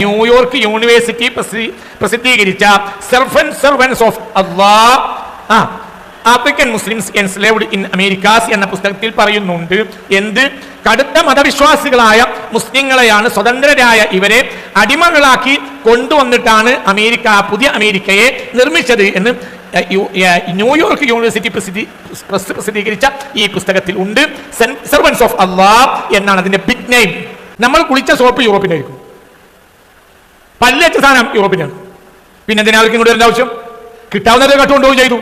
New York university പ്രസിദ്ധീകരിച്ച servants of Allah African Muslims enslaved in Americas എന്ന പുസ്തകത്തിൽ പറയുന്നുണ്ട്. എന്ത്? കടുത്ത മതവിശ്വാസികളായ മുസ്ലിങ്ങളെയാണ് സ്വതന്ത്രരായ ഇവരെ അടിമകളാക്കി കൊണ്ടുവന്നിട്ടാണ് അമേരിക്ക, പുതിയ അമേരിക്കയെ നിർമ്മിച്ചത് എന്ന് ന്യൂയോർക്ക് യൂണിവേഴ്സിറ്റി പ്രസിദ്ധീകരിച്ച ഈ പുസ്തകത്തിൽ ഉണ്ട്. സെർവൻസ് ഓഫ് അല്ലാഹ് എന്നാണ് അതിന്റെ ബിഗ് നെയിം. നമ്മൾ കുളിച്ച സോപ്പ് യൂറോപ്പിന്റെ ആയിരിക്കും, പല്ലേറ്റ സാധനം യൂറോപ്പിനാണ്. പിന്നെ എന്തിനാ അവർക്ക് ഇങ്ങോട്ട് വരേണ്ട ആവശ്യം? കിട്ടാവുന്നത് കട്ടുകൊണ്ടുപോയി ചെയ്തു.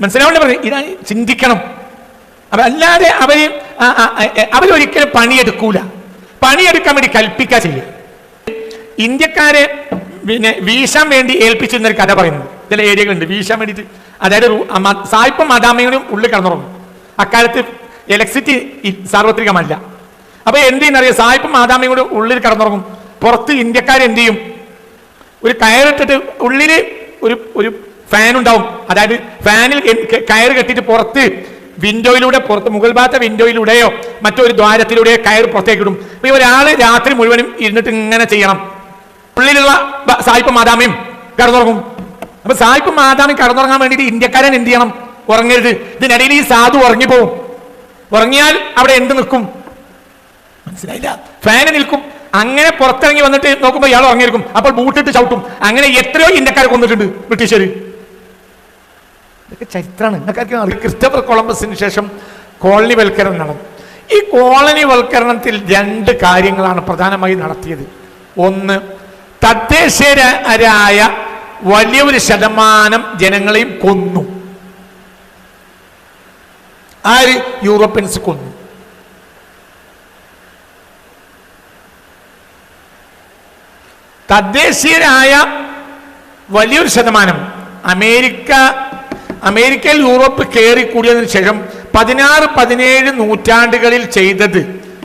മനസ്സിലാവേണ്ട പറഞ്ഞു. ഇതാ ചിന്തിക്കണം. അല്ലാതെ അവരൊരിക്കലും പണിയെടുക്കൂല. പണിയെടുക്കാൻ വേണ്ടി കൽപ്പിക്കുക ചെയ്യുക. ഇന്ത്യക്കാരെ പിന്നെ വീശാൻ വേണ്ടി ഏൽപ്പിച്ചിരുന്ന ഒരു കഥ പറയുന്നത് ചില ഏരിയകളുണ്ട്. വീശാൻ വേണ്ടിയിട്ട്, അതായത് സായിപ്പും മദാമയും ഉള്ളിൽ കിടന്നുറങ്ങും. അക്കാലത്ത് ഇലക്ട്രിസിറ്റി സാർവത്രികമല്ല. അപ്പൊ എന്ത് ചെയ്യുന്നറിയാം? സായിപ്പും മാതാമയും കൂടെ ഉള്ളിൽ കിടന്നുറങ്ങും. പുറത്ത് ഇന്ത്യക്കാരെന്ത് ചെയ്യും? ഒരു കയറിട്ടിട്ട് ഉള്ളിൽ ഒരു ഫാൻ ഉണ്ടാവും. അതായത് ഫാനിൽ കയറ് കെട്ടിയിട്ട് പുറത്ത് വിൻഡോയിലൂടെ, പുറത്ത് മുകൾ ഭാഗത്തെ വിൻഡോയിലൂടെയോ മറ്റൊരു ദ്വാരത്തിലൂടെയോ കയറ് പുറത്തേക്ക് ഇടും. അപ്പൊ ഒരാൾ രാത്രി മുഴുവനും ഇരുന്നിട്ട് ഇങ്ങനെ ചെയ്യണം. ഉള്ളിലുള്ള സായിപ്പും മാതാമയും കിടന്നുറങ്ങും. അപ്പൊ സായിപ്പും മാതാമയും കിടന്നുറങ്ങാൻ വേണ്ടിയിട്ട് ഇന്ത്യക്കാരൻ എന്ത് ചെയ്യണം? ഉറങ്ങരുത്. ഇതിനിടയിൽ ഈ സാധു ഉറങ്ങിപ്പോവും. ഉറങ്ങിയാൽ അവിടെ എന്ത് നിൽക്കും? മനസ്സിലായില്ല? ഫാന് നിൽക്കും. അങ്ങനെ പുറത്തിറങ്ങി വന്നിട്ട് നോക്കുമ്പോൾ ഇയാൾ ഉറങ്ങിയിരിക്കും. അപ്പോൾ ബൂട്ടിട്ട് ചവിട്ടും. അങ്ങനെ എത്രയോ ഇന്ത്യക്കാരെ കൊന്നിട്ടുണ്ട് ബ്രിട്ടീഷുകാർ. ഇതൊക്കെ ചരിത്രമാണ്. ഇന്ത്യക്കാർക്ക് ക്രിസ്റ്റഫർ കൊളംബസിന് ശേഷം കോളനിവൽക്കരണം നടന്നു. ഈ കോളനിവൽക്കരണത്തിൽ രണ്ട് കാര്യങ്ങളാണ് പ്രധാനമായി നടത്തിയത്. ഒന്ന്, തദ്ദേശീയരായ വലിയൊരു ശതമാനം ജനങ്ങളെയും കൊന്നു. ആര്? യൂറോപ്യൻസ് കൊന്നു. തദ്ദേശീയരായ വലിയൊരു ശതമാനം അമേരിക്കയിൽ യൂറോപ്പ് കയറി കൂടിയതിനു ശേഷം 16-17 നൂറ്റാണ്ടുകളിൽ ചെയ്തത്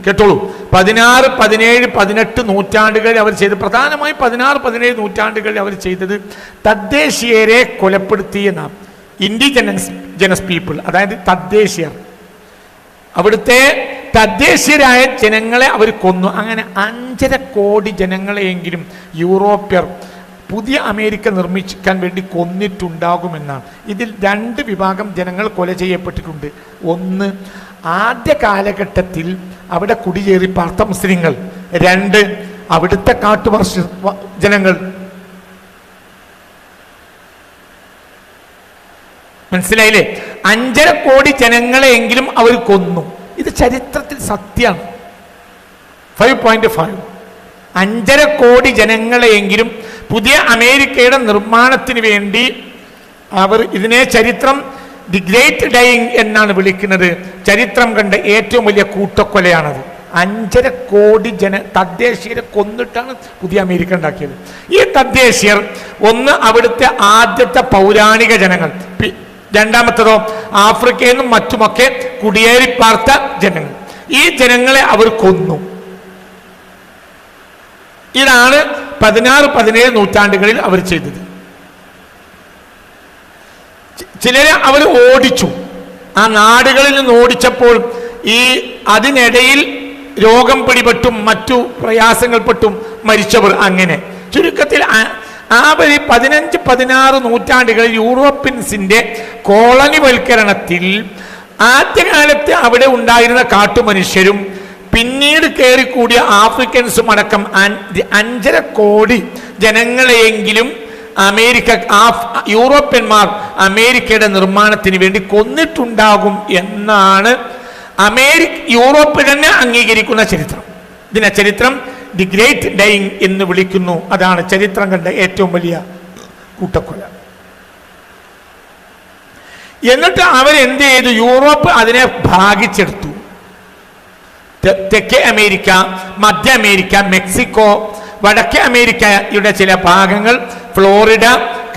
കേട്ടോളൂ. 16, 17, 18 നൂറ്റാണ്ടുകളിൽ അവർ ചെയ്ത്, പ്രധാനമായും 16-17 നൂറ്റാണ്ടുകളിൽ അവർ ചെയ്തത് തദ്ദേശീയരെ കൊലപ്പെടുത്തിയ ഇൻഡിജനസ് പീപ്പിൾ, അതായത് തദ്ദേശീയർ, അവിടുത്തെ തദ്ദേശീയരായ ജനങ്ങളെ അവർ കൊന്നു. അങ്ങനെ 5.5 കോടി ജനങ്ങളെയെങ്കിലും യൂറോപ്യർ പുതിയ അമേരിക്ക നിർമ്മിക്കാൻ വേണ്ടി കൊന്നിട്ടുണ്ടാകുമെന്നാണ്. ഇതിൽ 2 വിഭാഗം ജനങ്ങൾ കൊല ചെയ്യപ്പെട്ടിട്ടുണ്ട്. ഒന്ന്, ആദ്യ കാലഘട്ടത്തിൽ അവിടെ കുടിയേറി പാർത്ത മുസ്ലിങ്ങൾ. 2, അവിടുത്തെ കാട്ടുവർഷ ജനങ്ങൾ. മനസ്സിലായില്ലേ? 5.5 കോടി ജനങ്ങളെയെങ്കിലും അവർ കൊന്നു. ഇത് ചരിത്രത്തിൽ സത്യമാണ്. 5.5 5.5 കോടി ജനങ്ങളെയെങ്കിലും പുതിയ അമേരിക്കയുടെ നിർമ്മാണത്തിന് വേണ്ടി അവർ, ഇതിനെ ചരിത്രം ദി ഗ്രേറ്റ് ഡൈയിങ് എന്നാണ് വിളിക്കുന്നത്. ചരിത്രം കണ്ട ഏറ്റവും വലിയ കൂട്ടക്കൊലയാണത്. 5.5 കോടി തദ്ദേശീയരെ കൊന്നിട്ടാണ് പുതിയ അമേരിക്ക ഉണ്ടാക്കിയത്. ഈ തദ്ദേശീയർ, ഒന്ന് അവിടുത്തെ ആദ്യത്തെ പൗരാണിക ജനങ്ങൾ, രണ്ടാമത്തതോ ആഫ്രിക്കയിൽ നിന്നും മറ്റുമൊക്കെ കുടിയേറി പാർത്ത ജനങ്ങൾ. ഈ ജനങ്ങളെ അവർ കൊന്നു. ഇതാണ് 16-17 നൂറ്റാണ്ടുകളിൽ അവർ ചെയ്തത്. ചിലരെ അവർ ഓടിച്ചു. ആ നാടുകളിൽ നിന്ന് ഓടിച്ചപ്പോൾ അതിനിടയിൽ രോഗം പിടിപെട്ടും മറ്റു പ്രയാസങ്ങൾപ്പെട്ടും മരിച്ചവർ. അങ്ങനെ ചുരുക്കത്തിൽ 15-16 നൂറ്റാണ്ടുകളിൽ യൂറോപ്യൻസിന്റെ കോളനിവൽക്കരണത്തിൽ ആദ്യകാലത്ത് അവിടെ ഉണ്ടായിരുന്ന കാട്ടുമനുഷ്യരും പിന്നീട് കയറിക്കൂടിയ ആഫ്രിക്കൻസും അടക്കം 5.5 കോടി ജനങ്ങളെയെങ്കിലും യൂറോപ്യന്മാർ അമേരിക്കയുടെ നിർമ്മാണത്തിന് വേണ്ടി കൊന്നിട്ടുണ്ടാകും എന്നാണ് യൂറോപ്പ് തന്നെ അംഗീകരിക്കുന്ന ചരിത്രം. ഇതിനെ ചരിത്രം ദി ഗ്രേറ്റ് ഡൈയിങ് എന്ന് വിളിക്കുന്നു. അതാണ് ചരിത്രം കണ്ട ഏറ്റവും വലിയ കൂട്ടക്കൊല. എന്നിട്ട് അവരെന്ത് ചെയ്തു? യൂറോപ്പ് അതിനെ ഭാഗിച്ചെടുത്തു. തെക്കേ അമേരിക്ക, മധ്യ അമേരിക്ക, മെക്സിക്കോ, വടക്കേ അമേരിക്കയുടെ ചില ഭാഗങ്ങൾ, ഫ്ലോറിഡ,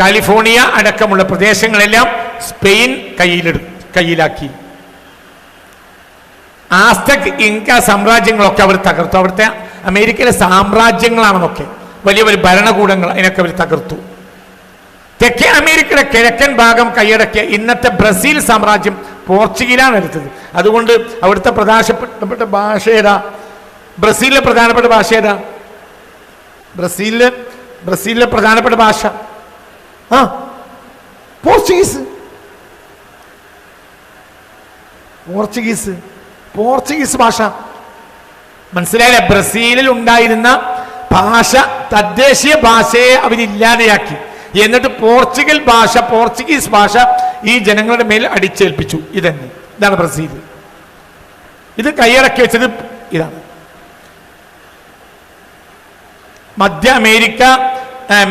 കാലിഫോർണിയ അടക്കമുള്ള പ്രദേശങ്ങളെല്ലാം സ്പെയിൻ കയ്യിലാക്കി. ആസ്തക്, ഇൻക സാമ്രാജ്യങ്ങളൊക്കെ അവർ തകർത്തു. അവിടുത്തെ അമേരിക്കയിലെ സാമ്രാജ്യങ്ങളാണെന്നൊക്കെ, വലിയ വലിയ ഭരണകൂടങ്ങൾ, അതിനൊക്കെ അവർ തകർത്തു. തെക്കേ അമേരിക്കയുടെ കിഴക്കൻ ഭാഗം കൈയടക്കിയ ഇന്നത്തെ ബ്രസീൽ സാമ്രാജ്യം പോർച്ചുഗീലാണ് എടുത്തത്. അതുകൊണ്ട് അവിടുത്തെ പ്രധാനപ്പെട്ട ഭാഷ ഏതാ? ബ്രസീലിലെ പ്രധാനപ്പെട്ട ഭാഷ ഏതാ? ബ്രസീലിലെ പ്രധാനപ്പെട്ട ഭാഷ പോർച്ചുഗീസ് ഭാഷ. മനസ്സിലായില്ലേ? ബ്രസീലിൽ ഉണ്ടായിരുന്ന ഭാഷ, തദ്ദേശീയ ഭാഷയെ അവരില്ലാതെയാക്കി. എന്നിട്ട് പോർച്ചുഗീസ് ഭാഷ ഈ ജനങ്ങളുടെ മേൽ അടിച്ചേൽപ്പിച്ചു. ഇതാണ് ബ്രസീൽ. ഇത് കൈയടക്കി വെച്ചത് ഇതാണ്. മധ്യ അമേരിക്ക,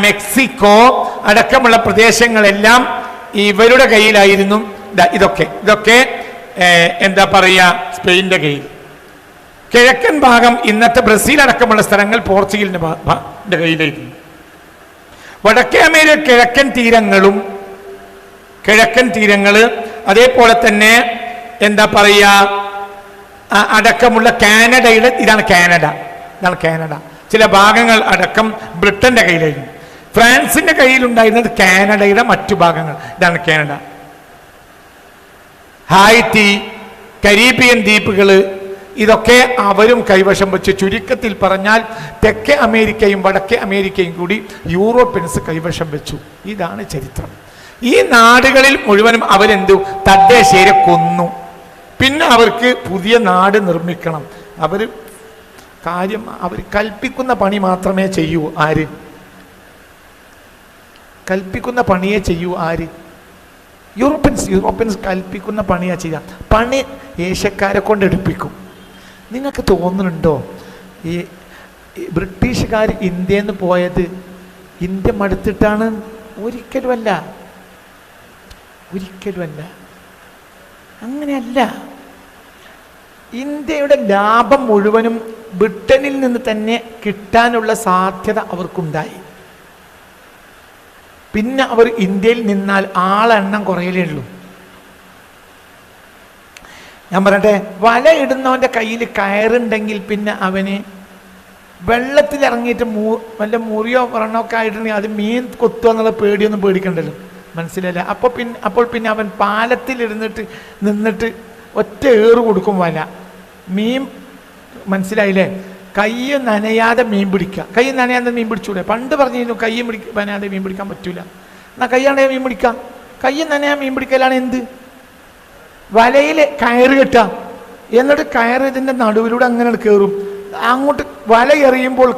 മെക്സിക്കോ അടക്കമുള്ള പ്രദേശങ്ങളെല്ലാം ഇവരുടെ കയ്യിലായിരുന്നു. ഇതൊക്കെ എന്താ പറയുക, സ്പെയിനിന്റെ കയ്യിൽ. കിഴക്കൻ ഭാഗം, ഇന്നത്തെ ബ്രസീൽ അടക്കമുള്ള സ്ഥലങ്ങൾ പോർച്ചുഗലിന്റെ കയ്യിലായിരുന്നു. വടക്കേ അമേരിക്ക കിഴക്കൻ തീരങ്ങള് അതേപോലെ തന്നെ എന്താ പറയുക അടക്കമുള്ള ഇതാണ് കാനഡ. ചില ഭാഗങ്ങൾ അടക്കം ബ്രിട്ടന്റെ കയ്യിലായിരുന്നു. ഫ്രാൻസിന്റെ കയ്യിലുണ്ടായിരുന്നത് കാനഡയുടെ മറ്റു ഭാഗങ്ങൾ. ഇതാണ് കാനഡ. ഹൈറ്റി, കരീബിയൻ ദ്വീപുകള് ഇതൊക്കെ അവരും കൈവശം വെച്ച്. ചുരുക്കത്തിൽ പറഞ്ഞാൽ തെക്കേ അമേരിക്കയും വടക്കേ അമേരിക്കയും കൂടി യൂറോപ്യൻസ് കൈവശം വെച്ചു. ഇതാണ് ചരിത്രം. ഈ നാടുകളിൽ മുഴുവനും അവരെന്തു തദ്ദേശീയരെ കൊന്നു. പിന്നെ അവർക്ക് പുതിയ നാട് നിർമ്മിക്കണം. അവർ കൽപ്പിക്കുന്ന പണി മാത്രമേ ചെയ്യൂ. കൽപ്പിക്കുന്ന പണിയെ ചെയ്യൂ. യൂറോപ്യൻസ് കൽപ്പിക്കുന്ന പണിയാ ചെയ്യാം. പണി ഏഷ്യക്കാരെ കൊണ്ട് എടുപ്പിക്കും. നിങ്ങൾക്ക് തോന്നുന്നുണ്ടോ ഈ ബ്രിട്ടീഷുകാർ ഇന്ത്യയിൽ നിന്ന് പോയത് ഇന്ത്യ മടുത്തിട്ടാണ്? ഒരിക്കലുമല്ല. അങ്ങനെയല്ല. ഇന്ത്യയുടെ ലാഭം മുഴുവനും ബ്രിട്ടനിൽ നിന്ന് തന്നെ കിട്ടാനുള്ള സാധ്യത അവർക്കുണ്ടായി. പിന്നെ അവർ ഇന്ത്യയിൽ നിന്നാൽ ആളെണ്ണം കുറയലേ ഉള്ളൂ. ഞാൻ പറയട്ടെ, വല ഇടുന്നവൻ്റെ കയ്യിൽ കയറുണ്ടെങ്കിൽ പിന്നെ അവന് വെള്ളത്തിലിറങ്ങിയിട്ട് വല്ല മുറിയോ വ്രണമൊക്കെ ആയിട്ടുണ്ടെങ്കിൽ അത് മീൻ കൊത്തുക എന്നുള്ള പേടിയൊന്നും പേടിക്കണ്ടല്ലോ. മനസ്സിലായില്ല? അപ്പോൾ പിന്നെ അവൻ നിന്നിട്ട് ഒറ്റ ഏറ് കൊടുക്കും വല. മീൻ മനസ്സിലായില്ലേ? കൈ നനയാതെ മീൻ പിടിക്കുക. കൈ നനയാതെ മീൻ പിടിച്ചൂടെ? പണ്ട് പറഞ്ഞിരുന്നു കൈ നനയാതെ മീൻ പിടിക്കാൻ പറ്റൂല. എന്നാൽ കൈയാണെ മീൻ പിടിക്കാം. കൈ നനയാൻ മീൻ പിടിക്കലാണ് എന്ത്? വലയിൽ കയറ് കെട്ടുക. എന്നിട്ട് കയറ് ഇതിൻ്റെ നടുവിലൂടെ അങ്ങനെ കയറും. അങ്ങോട്ട് വല എറിയുമ്പോൾ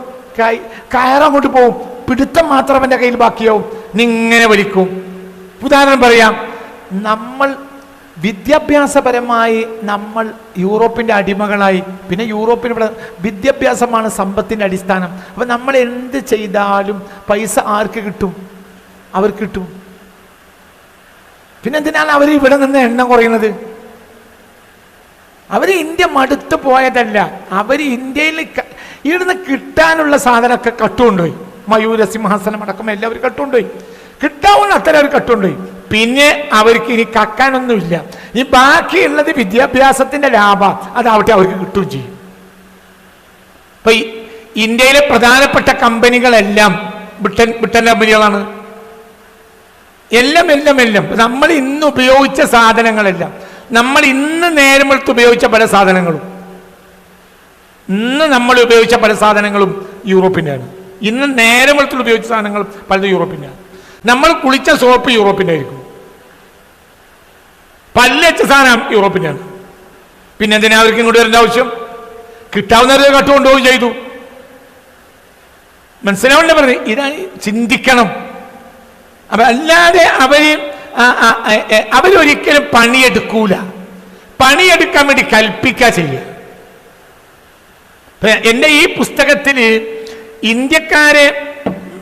കയറങ്ങോട്ട് പോവും. പിടുത്തം മാത്രം അവൻ്റെ കയ്യിൽ ബാക്കിയാവും. നിങ്ങനെ വലിക്കും. ഉദാഹരണം പറയാം, നമ്മൾ വിദ്യാഭ്യാസപരമായി നമ്മൾ യൂറോപ്പിൻ്റെ അടിമകളായി. പിന്നെ യൂറോപ്പിന് വിദ്യാഭ്യാസമാണ് സമ്പത്തിൻ്റെ അടിസ്ഥാനം. അപ്പം നമ്മൾ എന്ത് ചെയ്താലും പൈസ ആർക്ക് കിട്ടും? അവർക്ക് കിട്ടും. പിന്നെ എന്തിനാണ് അവർ ഇവിടെ നിന്ന് എണ്ണം കുറയുന്നത്? അവർ ഇന്ത്യ മടുത്തു പോയതല്ല. അവർ ഇന്ത്യയിൽ ഇവിടുന്ന് കിട്ടാനുള്ള സാധനമൊക്കെ കട്ടുകൊണ്ടുപോയി. മയൂര സിംഹാസനം അടക്കം എല്ലാവരും കട്ടുകൊണ്ടുപോയി. കിട്ടാവുന്ന അത്ര അവർ കട്ടുകൊണ്ടുപോയി. പിന്നെ അവർക്ക് ഇനി കക്കാനൊന്നുമില്ല. ഈ ബാക്കിയുള്ളത് വിദ്യാഭ്യാസത്തിന്റെ ലാഭം. അതാവട്ടെ അവർക്ക് കിട്ടുകയും ചെയ്യും. ഇപ്പൊ ഇന്ത്യയിലെ പ്രധാനപ്പെട്ട കമ്പനികളെല്ലാം ബ്രിട്ടൻ കമ്പനികളാണ്. എല്ലാം നമ്മൾ ഇന്ന് ഉപയോഗിച്ച സാധനങ്ങളെല്ലാം, നമ്മൾ ഇന്ന് നേരമെടുത്ത് ഉപയോഗിച്ച പല സാധനങ്ങളും യൂറോപ്പിൻ്റെയാണ്. ഇന്ന് നേരമെടുത്ത് ഉപയോഗിച്ച സാധനങ്ങൾ പലതും യൂറോപ്പിൻ്റെയാണ്. നമ്മൾ കുളിച്ച സോപ്പ് യൂറോപ്പിൻ്റെ ആയിരിക്കും. പല്ലച്ച സാധനം യൂറോപ്പിൻ്റെയാണ്. പിന്നെ എന്തിനാ അവർക്ക് ഇങ്ങോട്ട് വരേണ്ട ആവശ്യം? കിട്ടാവുന്നവരെ കട്ടുകൊണ്ടുപോവുകയും ചെയ്തു. മനസ്സിലാവണ്ട പറഞ്ഞു. ഇതാണ് ചിന്തിക്കണം. അപ്പൊ അല്ലാതെ അവരൊരിക്കലും പണിയെടുക്കൂല. പണിയെടുക്കാൻ വേണ്ടി കൽപ്പിക്കുക ചെയ്യുക. എൻ്റെ ഈ പുസ്തകത്തിൽ ഇന്ത്യക്കാരെ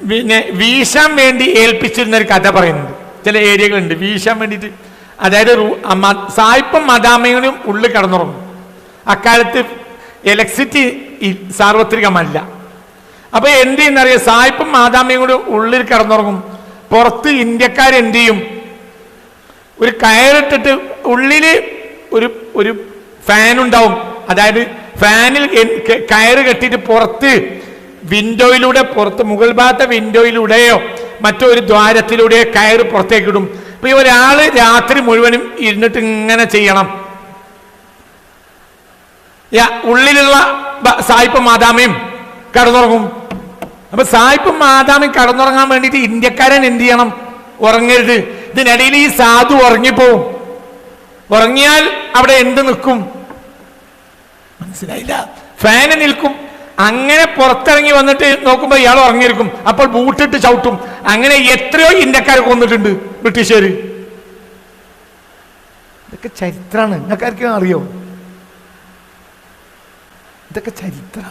പിന്നെ വീശാൻ വേണ്ടി ഏൽപ്പിച്ചിരുന്ന ഒരു കഥ പറയുന്നുണ്ട്. ചില ഏരിയകളുണ്ട് വീശാൻ വേണ്ടിയിട്ട്. അതായത് സായിപ്പും മദാമയും ഉള്ളിൽ കടന്നുറങ്ങും. അക്കാലത്ത് ഇലക്ട്രിസിറ്റി സാർവത്രികമല്ല. അപ്പൊ എന്ത് ചെയ്യുന്നറിയാം, സായിപ്പും മാതാമയും കൂടി ഉള്ളിൽ കടന്നുറങ്ങും. പുറത്ത് ഇന്ത്യക്കാരെന്ത് ചെയ്യും, ഒരു കയറിട്ടിട്ട് ഉള്ളില് ഒരു ഫാൻ ഉണ്ടാവും. അതായത് ഫാനിൽ കയറ് കെട്ടിയിട്ട് പുറത്ത് വിൻഡോയിലൂടെ, പുറത്ത് മുകൾ ഭാഗത്തെ വിൻഡോയിലൂടെയോ മറ്റൊരു ദ്വാരത്തിലൂടെയോ കയറ് പുറത്തേക്ക് ഇടും. ഇപ്പൊ ഈ ഒരാള് രാത്രി മുഴുവനും ഇരുന്നിട്ട് ഇങ്ങനെ ചെയ്യണം. ഉള്ളിലുള്ള സായിപ്പ് മാതാമയും കടന്നുറങ്ങും. അപ്പൊ സായിപ്പും മാതാമും കടന്നുറങ്ങാൻ വേണ്ടിയിട്ട് ഇന്ത്യക്കാരൻ എന്ത് ചെയ്യണം? ഉറങ്ങരുത്. ഇതിനിടയിൽ ഈ സാധു ഉറങ്ങിപ്പോവും. ഉറങ്ങിയാൽ അവിടെ എന്ത് നിൽക്കും? മനസ്സിലായില്ല. ഫാന് നിൽക്കും. അങ്ങനെ പുറത്തിറങ്ങി വന്നിട്ട് നോക്കുമ്പോൾ ഇയാൾ ഉറങ്ങിയിരിക്കും. അപ്പോൾ ബൂട്ടിട്ട് ചവിട്ടും. അങ്ങനെ എത്രയോ ഇന്ത്യക്കാരെ കൊന്നിട്ടുണ്ട് ബ്രിട്ടീഷുകാർ. ഇതൊക്കെ ചരിത്രമാണ്. നിങ്ങൾക്കാർക്കും അറിയോ? ഇതൊക്കെ ചരിത്ര.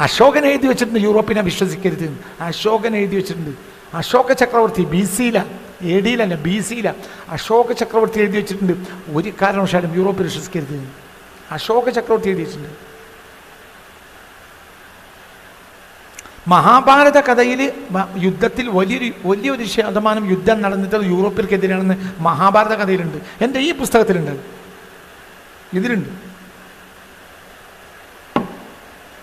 അശോകൻ എഴുതി വെച്ചിട്ടുണ്ട് യൂറോപ്പിനെ വിശ്വസിക്കരുത്. അശോകൻ എഴുതി വെച്ചിട്ടുണ്ട്. അശോക ചക്രവർത്തി BC-യില, AD-യിലല്ല, BC-യില അശോക ചക്രവർത്തി എഴുതി വെച്ചിട്ടുണ്ട്, ഒരു കാരണവശാലും യൂറോപ്പിൽ വിശ്വസിക്കരുത്. അശോക ചക്രവർത്തി എഴുതി വെച്ചിട്ടുണ്ട്. മഹാഭാരത കഥയിൽ യുദ്ധത്തിൽ വലിയൊരു ശതമാനം യുദ്ധം നടന്നിട്ട് യൂറോപ്പിൽക്കെതിരാണെന്ന് മഹാഭാരത കഥയിലുണ്ട്. എൻ്റെ ഈ പുസ്തകത്തിലുണ്ട്, ഇതിലുണ്ട്.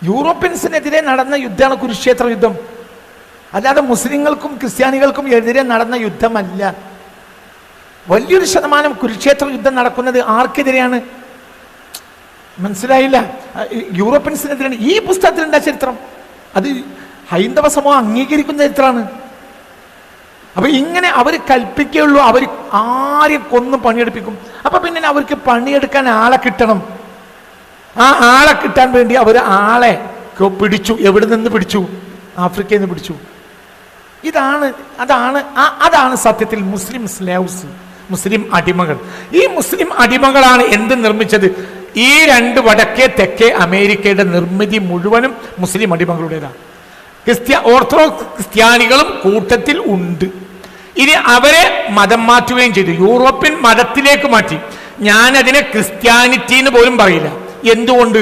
യൂറോപ്യൻസിനെതിരെ നടന്ന യുദ്ധമാണ് കുരുക്ഷേത്ര യുദ്ധം. അല്ലാതെ മുസ്ലിങ്ങൾക്കും ക്രിസ്ത്യാനികൾക്കും എതിരെ നടന്ന യുദ്ധമല്ല. വലിയൊരു ശതമാനം കുരുക്ഷേത്ര യുദ്ധം നടക്കുന്നത് ആർക്കെതിരെയാണ്? മനസ്സിലായില്ല. യൂറോപ്യൻസിനെതിരാണ്. ഈ പുസ്തകത്തിലുണ്ടാ ചരിത്രം. അത് ഹൈന്ദവ സമൂഹം അംഗീകരിക്കുന്ന ചരിത്രമാണ്. അപ്പൊ ഇങ്ങനെ അവർ കൽപ്പിക്കുകയുള്ളൂ. അവർ ആരെയും കൊന്നും പണിയെടുപ്പിക്കും. അപ്പൊ പിന്നെ അവർക്ക് പണിയെടുക്കാൻ ആളെ കിട്ടണം. ആ ആളെ കിട്ടാൻ വേണ്ടി അവർ ആളെ പിടിച്ചു. എവിടെ നിന്ന് പിടിച്ചു? ആഫ്രിക്കയിൽ നിന്ന് പിടിച്ചു. അതാണ് സത്യത്തിൽ മുസ്ലിം സ്ലേവ്സ്, മുസ്ലിം അടിമകൾ. ഈ മുസ്ലിം അടിമകളാണ് എന്ത് നിർമ്മിച്ചത്? ഈ രണ്ട് വടക്കേ തെക്കേ അമേരിക്കയുടെ നിർമ്മിതി മുഴുവനും മുസ്ലിം അടിമകളുടേതാണ്. ഓർത്തഡോക്സ് ക്രിസ്ത്യാനികളും കൂട്ടത്തിൽ ഉണ്ട്. ഇനി അവരെ മതം മാറ്റുകയും ചെയ്തു. യൂറോപ്യൻ മതത്തിലേക്ക് മാറ്റി. ഞാനതിനെ ക്രിസ്ത്യാനിറ്റി എന്ന് പോലും പറയില്ല. എന്തുകൊണ്ട്?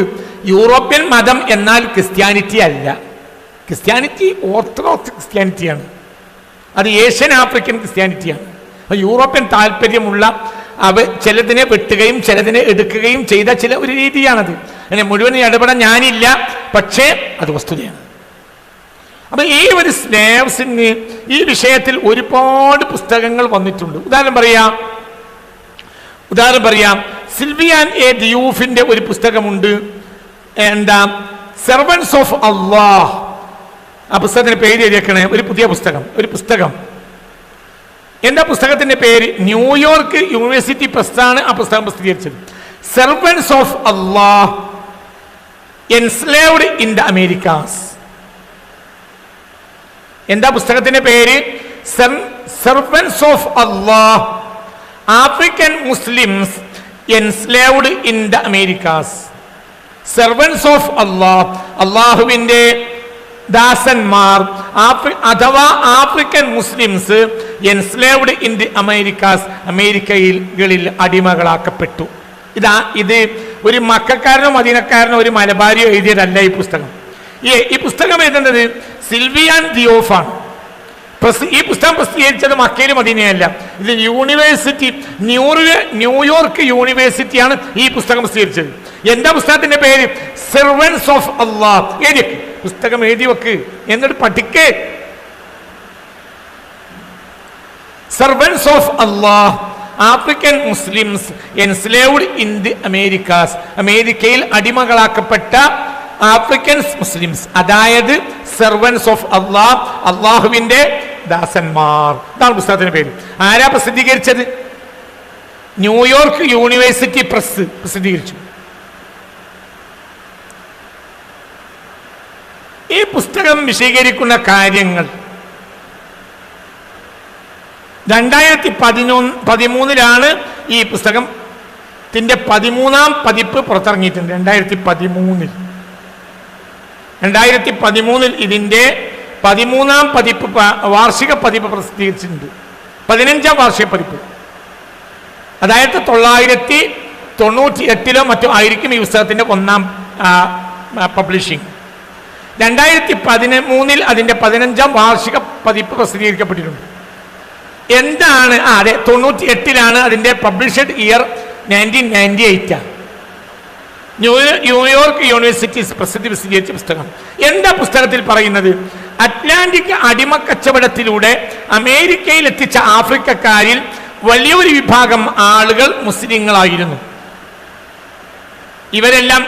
യൂറോപ്യൻ മതം എന്നാൽ ക്രിസ്ത്യാനിറ്റി അല്ല. ക്രിസ്ത്യാനിറ്റി ഓർത്തഡോക്സ് ക്രിസ്ത്യാനിറ്റിയാണ്. അത് ഏഷ്യൻ ആഫ്രിക്കൻ ക്രിസ്ത്യാനിറ്റിയാണ്. യൂറോപ്യൻ താല്പര്യമുള്ള ചിലതിനെ വെട്ടുകയും ചിലതിനെ എടുക്കുകയും ചെയ്ത ഒരു രീതിയാണത്. അങ്ങനെ മുഴുവൻ ഇടപെടാൻ ഞാനില്ല, പക്ഷേ അത് വസ്തുതയാണ്. അപ്പൊ ഈ ഒരു സ്ലേവ്സിന് ഈ വിഷയത്തിൽ ഒരുപാട് പുസ്തകങ്ങൾ വന്നിട്ടുണ്ട്. ഉദാഹരണം പറയാം, സിൽവിയാൻ എ ദിയൂഫിന്റെ ഒരു പുസ്തകമുണ്ട്. എന്താ? സെർവൻസ് ഓഫ് അള്ളാഹ്. ആ പുസ്തകത്തിന്റെ പേര് എഴുതിയേക്കണേ. ഒരു പുതിയ പുസ്തകം. എന്താ പുസ്തകത്തിന്റെ പേര്? ന്യൂയോർക്ക് യൂണിവേഴ്സിറ്റി പ്രസ്സാണ് ആ പുസ്തകം പ്രസിദ്ധീകരിച്ചത്. Servants of Allah enslaved in the Americas. എന്താ പുസ്തകത്തിന്റെ പേര്? Servants of Allah African Muslims enslaved in the Americas. Servants of Allah, അള്ളാഹുവിന്റെ ദാസന്മാർ അഥവാ African Muslims enslaved in the Americas, അമേരിക്കകളിൽ അടിമകളാക്കപ്പെട്ടു. ഇത് ഒരു മക്കാരനോ മദീനക്കാരനോ ഒരു മലബാരിയോ എഴുതിയതല്ല ഈ പുസ്തകം. ഈ പുസ്തകം എഴുതുന്നത് സിൽവിയാൻ ദിയോഫാണ്. ഈ പുസ്തകം പ്രസിദ്ധീകരിച്ചത് മക്കയിലും മദീനയല്ല. ഇത് ന്യൂയോർക്ക് യൂണിവേഴ്സിറ്റിയാണ് ഈ പുസ്തകം പ്രസിദ്ധീകരിച്ചത്. എന്താ പുസ്തകത്തിന്റെ പേര്? Servants of Allah. പുസ്തകം എഴുതി വെക്ക്, എന്നിട്ട് പഠിക്കേ. Servants of Allah African Muslims enslaved in the Americas, അമേരിക്കയിൽ അടിമകളാക്കപ്പെട്ട ആഫ്രിക്കൻ മുസ്ലിംസ്, അതായത് സെർവൻസ് ഓഫ് അള്ളാഹ്, അള്ളാഹുവിന്റെ ദാസന്മാർ. ഇതാണ് പുസ്തകത്തിന്റെ പേര്. ആരാ പ്രസിദ്ധീകരിച്ചത്? ന്യൂയോർക്ക് യൂണിവേഴ്സിറ്റി പ്രസ് പ്രസിദ്ധീകരിച്ചു. ഈ പുസ്തകം വിശദീകരിക്കുന്ന കാര്യങ്ങൾ 2013 ഈ പുസ്തകത്തിന്റെ 13ാം പതിപ്പ് പുറത്തിറങ്ങിയിട്ടുണ്ട്. 2013 ഇതിന്റെ 13ാം പതിപ്പ്, വാർഷിക പതിപ്പ് പ്രസിദ്ധീകരിച്ചിട്ടുണ്ട്. 15ാം വാർഷിക പതിപ്പ്. അതായത് 1998 മറ്റോ ആയിരിക്കും ഈ പുസ്തകത്തിന്റെ 1ാം പബ്ലിഷിംഗ്. 2013 അതിന്റെ 15ാം വാർഷിക പതിപ്പ് പ്രസിദ്ധീകരിക്കപ്പെട്ടിട്ടുണ്ട്. എന്താണ്? അതെ, 98 അതിന്റെ പബ്ലിഷ്ഡ് ഇയർ 1998. ന്യൂയോർക്ക് യൂണിവേഴ്സിറ്റി പ്രസിദ്ധീകരിച്ച പുസ്തകം. എന്താ പുസ്തകത്തിൽ പറയുന്നത്? അറ്റ്ലാന്റിക് അടിമക്കച്ചവടത്തിലൂടെ അമേരിക്കയിൽ എത്തിച്ച ആഫ്രിക്കക്കാരിൽ വലിയൊരു വിഭാഗം ആളുകൾ മുസ്ലിങ്ങളായിരുന്നു. ഇവരെല്ലാം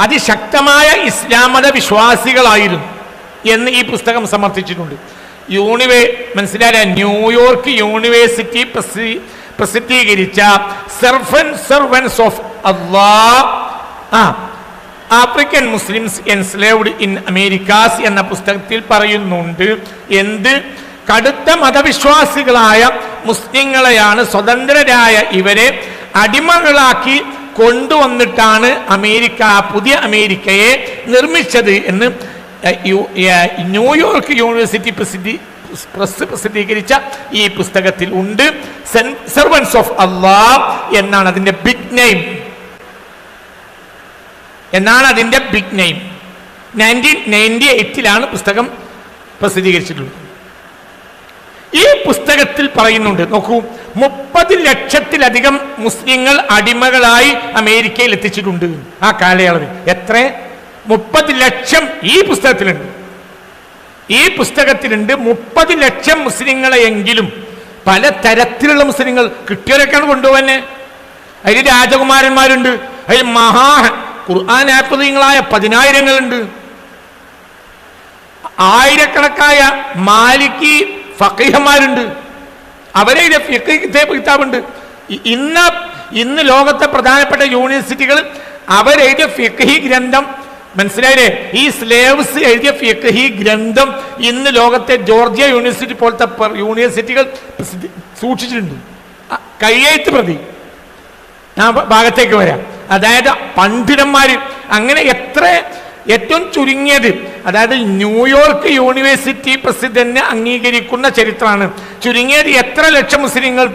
അതിശക്തമായ ഇസ്ലാം മത വിശ്വാസികളായിരുന്നു. എന്ന് ഈ പുസ്തകം സമർത്ഥിച്ചിട്ടുണ്ട്. മനസ്സിലായ ന്യൂയോർക്ക് യൂണിവേഴ്സിറ്റി പ്രസിദ്ധീകരിച്ച servants of Allah African Muslims enslaved in Americas എന്ന പുസ്തകത്തിൽ പറയുന്നുണ്ട്. എന്ത്? കടുത്ത മതവിശ്വാസികളായ മുസ്ലിങ്ങളെയാണ് സ്വതന്ത്രരായ ഇവരെ അടിമകളാക്കി കൊണ്ടുവന്നിട്ടാണ് പുതിയ അമേരിക്കയെ നിർമ്മിച്ചത് എന്ന് ന്യൂയോർക്ക് യൂണിവേഴ്സിറ്റി പ്രസിദ്ധീകരിച്ച ഈ പുസ്തകത്തിൽ ഉണ്ട്. സെർവൻസ് ഓഫ് അല്ലാഹ് എന്നാണ് അതിന്റെ ബിഗ് നെയിം. 1998 പുസ്തകം പ്രസിദ്ധീകരിച്ചിട്ടുള്ളത്. ഈ പുസ്തകത്തിൽ പറയുന്നുണ്ട്, നോക്കൂ, 30 ലക്ഷത്തിലധികം മുസ്ലിങ്ങൾ അടിമകളായി അമേരിക്കയിൽ എത്തിച്ചിട്ടുണ്ട് ആ കാലയളവിൽ. എത്ര? 30 ലക്ഷം ഈ പുസ്തകത്തിലുണ്ട്. 30 ലക്ഷം മുസ്ലിങ്ങളെയെങ്കിലും പല തരത്തിലുള്ള മുസ്ലിങ്ങൾ കിട്ടിയവരൊക്കെയാണ് കൊണ്ടുപോകുന്നത്. അതിൽ രാജകുമാരന്മാരുണ്ട്, അതിൽ ഖുർആൻ ആഫിദീങ്ങളായ 10,000 ആയിരക്കണക്കായ മാലിക്കി ഫഖീഹന്മാരുണ്ട്, അവരെ ഫിഖ് കിതാബുണ്ട്. ഇന്ന് ലോകത്തെ പ്രധാനപ്പെട്ട യൂണിവേഴ്സിറ്റികൾ അവരെഴുതിയ ഫിഖ്ഹി ഗ്രന്ഥം, മനസ്സിലായില്ലേ? ഈ സ്ലേവ്സ് എഴുതിയ ഫിഖ്ഹി ഗ്രന്ഥം ഇന്ന് ലോകത്തെ ജോർജിയ യൂണിവേഴ്സിറ്റി പോലത്തെ യൂണിവേഴ്സിറ്റികൾ സൂക്ഷിച്ചിട്ടുണ്ട്, കയ്യെഴുത്ത് പ്രതി. ഞാൻ ഭാഗത്തേക്ക് വരാം. അതായത് പണ്ഡിതന്മാർ അങ്ങനെ ഏറ്റവും ചുരുങ്ങിയത്, അതായത് ന്യൂയോർക്ക് യൂണിവേഴ്സിറ്റി പ്രസിഡന്റിനെ അംഗീകരിക്കുന്ന ചരിത്രമാണ്. ചുരുങ്ങിയത് എത്ര ലക്ഷം മുസ്ലിങ്ങൾ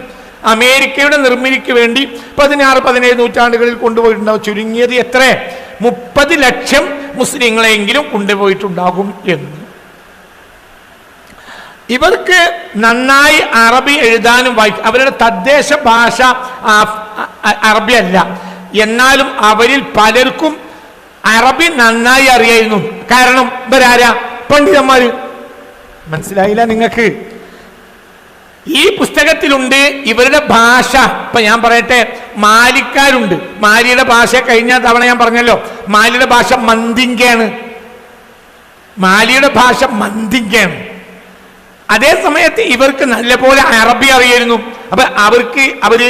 അമേരിക്കയുടെ നിർമ്മിതിക്ക് വേണ്ടി 16-17 നൂറ്റാണ്ടുകളിൽ കൊണ്ടുപോയിട്ടുണ്ടാവും? ചുരുങ്ങിയത് എത്ര? 30 ലക്ഷം മുസ്ലിങ്ങളെങ്കിലും കൊണ്ടുപോയിട്ടുണ്ടാകും എന്ന്. ഇവർക്ക് നന്നായി അറബി എഴുതാനും വായിക്കും. അവരുടെ തദ്ദേശ ഭാഷ അറബി അല്ല, എന്നാലും അവരിൽ പലർക്കും അറബി നന്നായി അറിയായിരുന്നു. കാരണം ഇവരാരാ? പണ്ഡിതന്മാര്. മനസ്സിലായില്ല നിങ്ങൾക്ക്? ഈ പുസ്തകത്തിലുണ്ട് ഇവരുടെ ഭാഷ. ഇപ്പൊ ഞാൻ പറയട്ടെ, മാലിക്കാരുണ്ട്. മാലിയുടെ ഭാഷ കഴിഞ്ഞ തവണ ഞാൻ പറഞ്ഞല്ലോ, മാലിയുടെ ഭാഷ മന്ദിങ്കയാണ്. അതേ സമയത്ത് ഇവർക്ക് നല്ലപോലെ അറബി അറിയായിരുന്നു. അപ്പൊ അവര്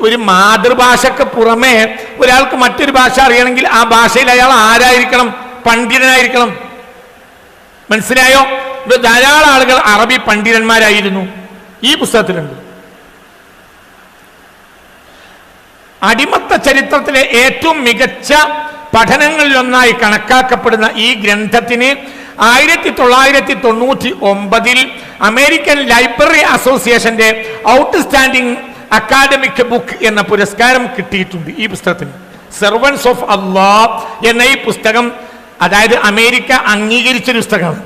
ഒരു മാതൃഭാഷക്ക് പുറമെ ഒരാൾക്ക് മറ്റൊരു ഭാഷ അറിയണമെങ്കിൽ ആ ഭാഷയിൽ അയാൾ ആരായിരിക്കണം? പണ്ഡിതനായിരിക്കണം. മനസ്സിലായോ? ധാരാളം ആളുകൾ അറബി പണ്ഡിതന്മാരായിരുന്നു. ഈ പുസ്തകത്തിലുണ്ട്. അടിമത്ത ചരിത്രത്തിലെ ഏറ്റവും മികച്ച പഠനങ്ങളിലൊന്നായി കണക്കാക്കപ്പെടുന്ന ഈ ഗ്രന്ഥത്തിന് 1999 അമേരിക്കൻ ലൈബ്രറി അസോസിയേഷന്റെ ഔട്ട്സ്റ്റാൻഡിംഗ് അക്കാഡമിക് ബുക്ക് എന്ന പുരസ്കാരം കിട്ടിയിട്ടുണ്ട്. ഈ പുസ്തകത്തിന് സെർവൻസ് ഓഫ് അല്ലാഹ് എന്ന ഈ പുസ്തകം, അതായത് അമേരിക്ക അംഗീകരിച്ചൊരു പുസ്തകമാണ്.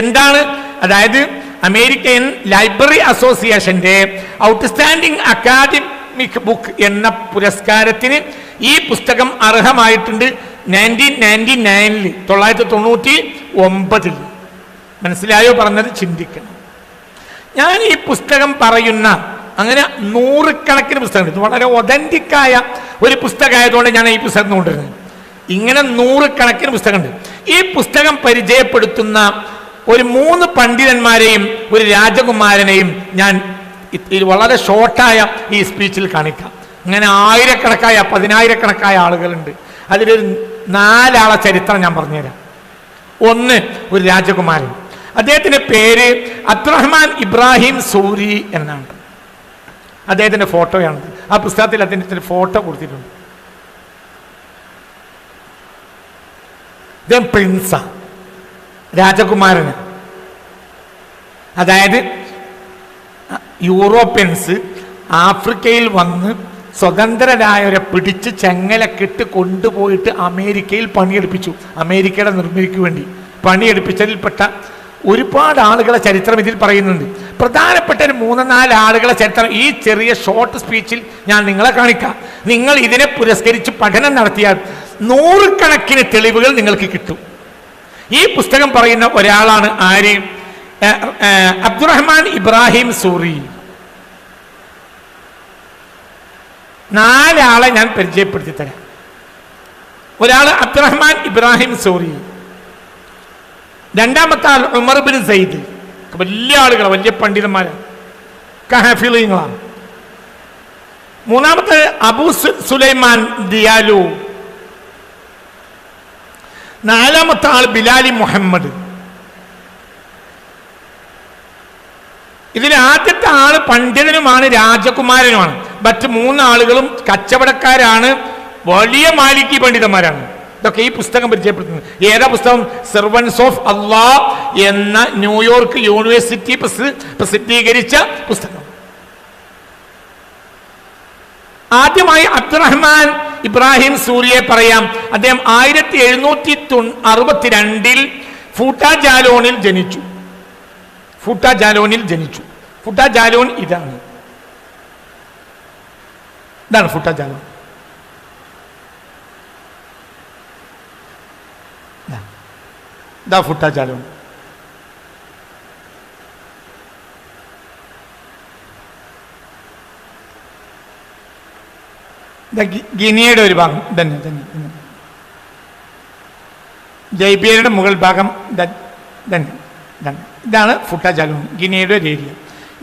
എന്താണ്? അതായത് അമേരിക്കൻ ലൈബ്രറി അസോസിയേഷന്റെ ഔട്ട്സ്റ്റാൻഡിംഗ് അക്കാഡമിക് ബുക്ക് എന്ന പുരസ്കാരത്തിന് ഈ പുസ്തകം അർഹമായിട്ടുണ്ട്. 1999 മനസ്സിലായോ പറഞ്ഞത്? ചിന്തിക്കണം. ഞാൻ ഈ പുസ്തകം പറയുന്ന അങ്ങനെ 100 കണക്കിന് പുസ്തകങ്ങൾ, ഇത് വളരെ ഒതന്റിക്കായ ഒരു പുസ്തകമായതുകൊണ്ട് ഞാൻ ഈ പുസ്തകം കൊണ്ടുവരുന്നത്. ഇങ്ങനെ 100 കണക്കിന് പുസ്തകമുണ്ട്. ഈ പുസ്തകം പരിചയപ്പെടുത്തുന്ന ഒരു 3 പണ്ഡിതന്മാരെയും ഒരു രാജകുമാരനെയും ഞാൻ വളരെ ഷോർട്ടായ ഈ സ്പീച്ചിൽ കാണിക്കാം. അങ്ങനെ ആയിരക്കണക്കായ 10,000 ആളുകളുണ്ട്. അതിലൊരു 4 ആളെ ചരിത്രം ഞാൻ പറഞ്ഞുതരാം. ഒന്ന്, ഒരു രാജകുമാരൻ. അദ്ദേഹത്തിന്റെ പേര് അബ്ദുറഹ്മാൻ ഇബ്രാഹിം സൂരി എന്നാണ്. അദ്ദേഹത്തിന്റെ ഫോട്ടോയാണ്. ആ പുസ്തകത്തിൽ അദ്ദേഹത്തിന്റെ ഫോട്ടോ കൊടുത്തിട്ടുണ്ട്. അദ്ദേഹം പ്രിൻസാ, രാജകുമാരന്. അതായത് യൂറോപ്യൻസ് ആഫ്രിക്കയിൽ വന്ന് സ്വതന്ത്രരായവരെ പിടിച്ച് ചെങ്ങലക്കിട്ട് കൊണ്ടുപോയിട്ട് അമേരിക്കയിൽ പണിയെടുപ്പിച്ചു. അമേരിക്കയുടെ നിർമ്മിതിക്ക് വേണ്ടി പണിയെടുപ്പിച്ചതിൽപ്പെട്ട ഒരുപാട് ആളുകളെ ചരിത്രം ഇതിൽ പറയുന്നുണ്ട്. പ്രധാനപ്പെട്ട ഒരു 3-4 ആളുകളെ ചരിത്രം ഈ ചെറിയ ഷോർട്ട് സ്പീച്ചിൽ ഞാൻ നിങ്ങളെ കാണിക്കാം. നിങ്ങൾ ഇതിനെ പുരസ്കരിച്ച് പഠനം നടത്തിയാൽ 100 കണക്കിന് തെളിവുകൾ നിങ്ങൾക്ക് കിട്ടും. ഈ പുസ്തകം പറയുന്ന ഒരാളാണ് ആര്? അബ്ദുറഹ്മാൻ ഇബ്രാഹിം സൂറി. 4 ആളെ ഞാൻ പരിചയപ്പെടുത്തി തരാം. ഒരാൾ അബ്ദുറഹ്മാൻ ഇബ്രാഹിം സൂറി, രണ്ടാമത്തെ ആൾ ഉമർ ബിൻ സയ്യിദ്. വലിയ ആളുകൾ, വലിയ പണ്ഡിതന്മാരാണ്, ഹാഫിളീങ്ങളാണ്. മൂന്നാമത്തെ അബൂ സുലൈമാൻ ദിയാലു. നാലാമത്തെ ആൾ ബിലാലി മുഹമ്മദ്. ഇതിൽ ആദ്യത്തെ ആള് പണ്ഡിതനുമാണ്, രാജകുമാരനുമാണ്. മറ്റ് മൂന്നാളുകളും കച്ചവടക്കാരാണ്, വലിയ മാലിക്കി പണ്ഡിതന്മാരാണ്. ഇതൊക്കെ ഈ പുസ്തകം പരിചയപ്പെടുത്തുന്നത്. ഏതാ പുസ്തകം? സെർവൻസ് ഓഫ് അള്ളാഹ് എന്ന ന്യൂയോർക്ക് യൂണിവേഴ്സിറ്റി പ്രസിദ്ധീകരിച്ച പുസ്തകം. ആദ്യമായി അബ്ദുറഹ്മാൻ ഇബ്രാഹിം സൂരിയെ പറയാം. അദ്ദേഹം 1762 ഫൂട്ടാ ജാലോണിൽ ജനിച്ചു. ഫൂട്ടാ ജാലോൺ ഇതാണ് ഫൂട്ടാ ജാലോൺ. ഫൂട്ടാ ജാലോൺ. ഗിനിയയുടെ ഒരു ഭാഗം തന്നെ ജൈബിയയുടെ മുകൾ ഭാഗം ഇതാണ് ഫൂട്ടാ ജാലോൺ, ഗിനിയയുടെ ഒരു ഏരിയ.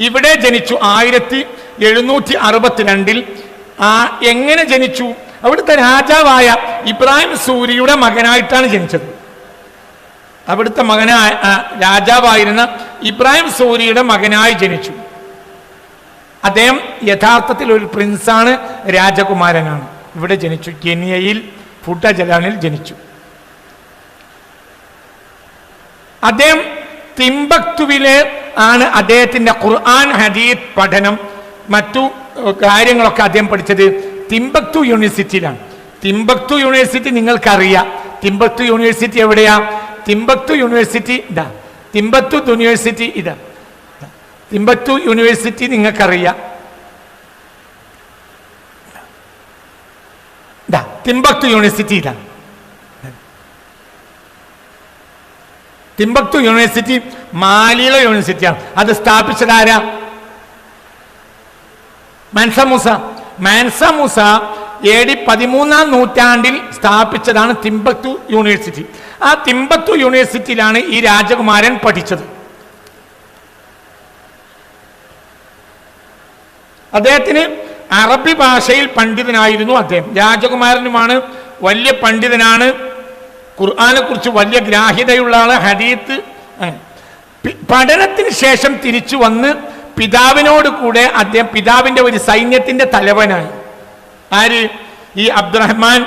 ഇവിടെ ജനിച്ചു 1762. എങ്ങനെ ജനിച്ചു? അവിടുത്തെ രാജാവായ ഇബ്രാഹിം സൂരിയുടെ മകനായിട്ടാണ് ജനിച്ചത്. അവിടുത്തെ രാജാവായിരുന്ന ഇബ്രാഹിം സൂരിയുടെ മകനായി ജനിച്ചു. അദ്ദേഹം യഥാർത്ഥത്തിൽ ഒരു പ്രിൻസാണ്, രാജകുമാരനാണ്. ഇവിടെ ജനിച്ചു, കെനിയയിൽ ഫൂട്ടാ ജലാനിൽ ജനിച്ചു. അദ്ദേഹം തിംബക്തുവിലെ ആണ് അദ്ദേഹത്തിന്റെ ഖുർആൻ ഹദീസ് പഠനം, മറ്റു കാര്യങ്ങളൊക്കെ അദ്ദേഹം പഠിച്ചത് തിംബക്തു യൂണിവേഴ്സിറ്റിയിലാണ്. തിംബക്തു യൂണിവേഴ്സിറ്റി നിങ്ങൾക്കറിയാം. തിംബക്തു യൂണിവേഴ്സിറ്റി എവിടെയാ? തിംബക്തു യൂണിവേഴ്സിറ്റി ഇതാ. തിംബക്തു യൂണിവേഴ്സിറ്റി ഇതാ. തിംബക്തു യൂണിവേഴ്സിറ്റി നിങ്ങൾക്കറിയാം. തിംബക്തു യൂണിവേഴ്സിറ്റി ഇതാണ്. തിംബക്തു യൂണിവേഴ്സിറ്റി മാലിയിലെ യൂണിവേഴ്സിറ്റിയാണ്. അത് സ്ഥാപിച്ചത് ആരാ? മാൻസ മൂസ AD 13-ാം നൂറ്റാണ്ടിൽ സ്ഥാപിച്ചതാണ് തിംബക്തു യൂണിവേഴ്സിറ്റി. ആ തിംബക്തു യൂണിവേഴ്സിറ്റിയിലാണ് ഈ രാജകുമാരൻ പഠിച്ചത്. അദ്ദേഹത്തിന് അറബി ഭാഷയിൽ പണ്ഡിതനായിരുന്നു. അദ്ദേഹം രാജകുമാരനുമാണ്, വലിയ പണ്ഡിതനാണ്, ഖുർആനെ കുറിച്ച് വലിയ ഗ്രാഹ്യതയുള്ള ആള്, ഹദീത്ത്. പഠനത്തിന് ശേഷം തിരിച്ചു വന്ന് പിതാവിനോട് കൂടെ അദ്ദേഹം പിതാവിന്റെ ഒരു സൈന്യത്തിന്റെ തലവനായി. ആര്? ഈ അബ്ദുറഹ്മാൻ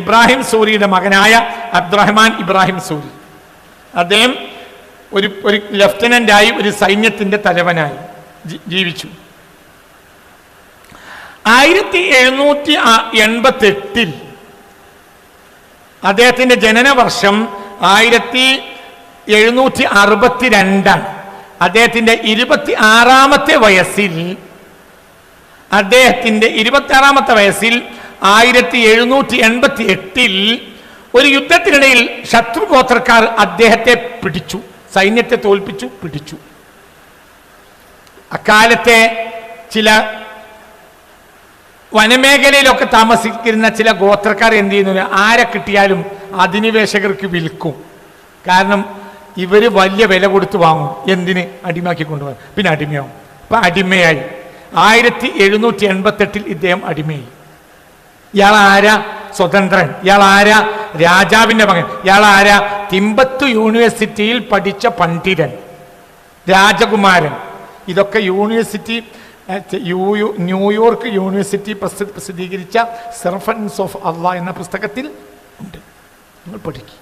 ഇബ്രാഹിം സൂരിയുടെ മകനായ അബ്ദുറഹ്മാൻ ഇബ്രാഹിം സൂരി. അദ്ദേഹം ഒരു ലെഫ്റ്റനന്റായി, ഒരു സൈന്യത്തിന്റെ തലവനായി ജീവിച്ചു. 1788 അദ്ദേഹത്തിന്റെ ജനനവർഷം 1762. അദ്ദേഹത്തിന്റെ 26-ാമത്തെ വയസ്സിൽ 1788 ഒരു യുദ്ധത്തിനിടയിൽ ശത്രുഗോത്രക്കാർ അദ്ദേഹത്തെ പിടിച്ചു, സൈന്യത്തെ തോൽപ്പിച്ചു പിടിച്ചു. അക്കാലത്തെ ചില വനമേഖലയിലൊക്കെ താമസിക്കുന്ന ചില ഗോത്രക്കാർ എന്ത് ചെയ്യുന്നു? ആരെ കിട്ടിയാലും അധിനിവേശകർക്ക് വിൽക്കും. കാരണം ഇവർ വലിയ വില കൊടുത്ത് വാങ്ങും. എന്തിന്? അടിമാക്കി കൊണ്ടുപോകാൻ. പിന്നെ അടിമയാവും. അപ്പൊ അടിമയായി. 1788 ഇദ്ദേഹം അടിമയായി. ഇയാൾ ആരാ? സ്വതന്ത്രൻ. ഇയാൾ ആരാ? രാജാവിന്റെ മകൻ. ഇയാൾ ആരാ? തിംബക്തു യൂണിവേഴ്സിറ്റിയിൽ പഠിച്ച പണ്ഡിതൻ, രാജകുമാരൻ. ഇതൊക്കെ യൂണിവേഴ്സിറ്റി, ന്യൂയോർക്ക് യൂണിവേഴ്സിറ്റി പ്രസിദ്ധീകരിച്ച സെർവൻസ് ഓഫ് അള്ളാഹ് എന്ന പുസ്തകത്തിൽ ഉണ്ട്. നിങ്ങൾ പഠിക്കും.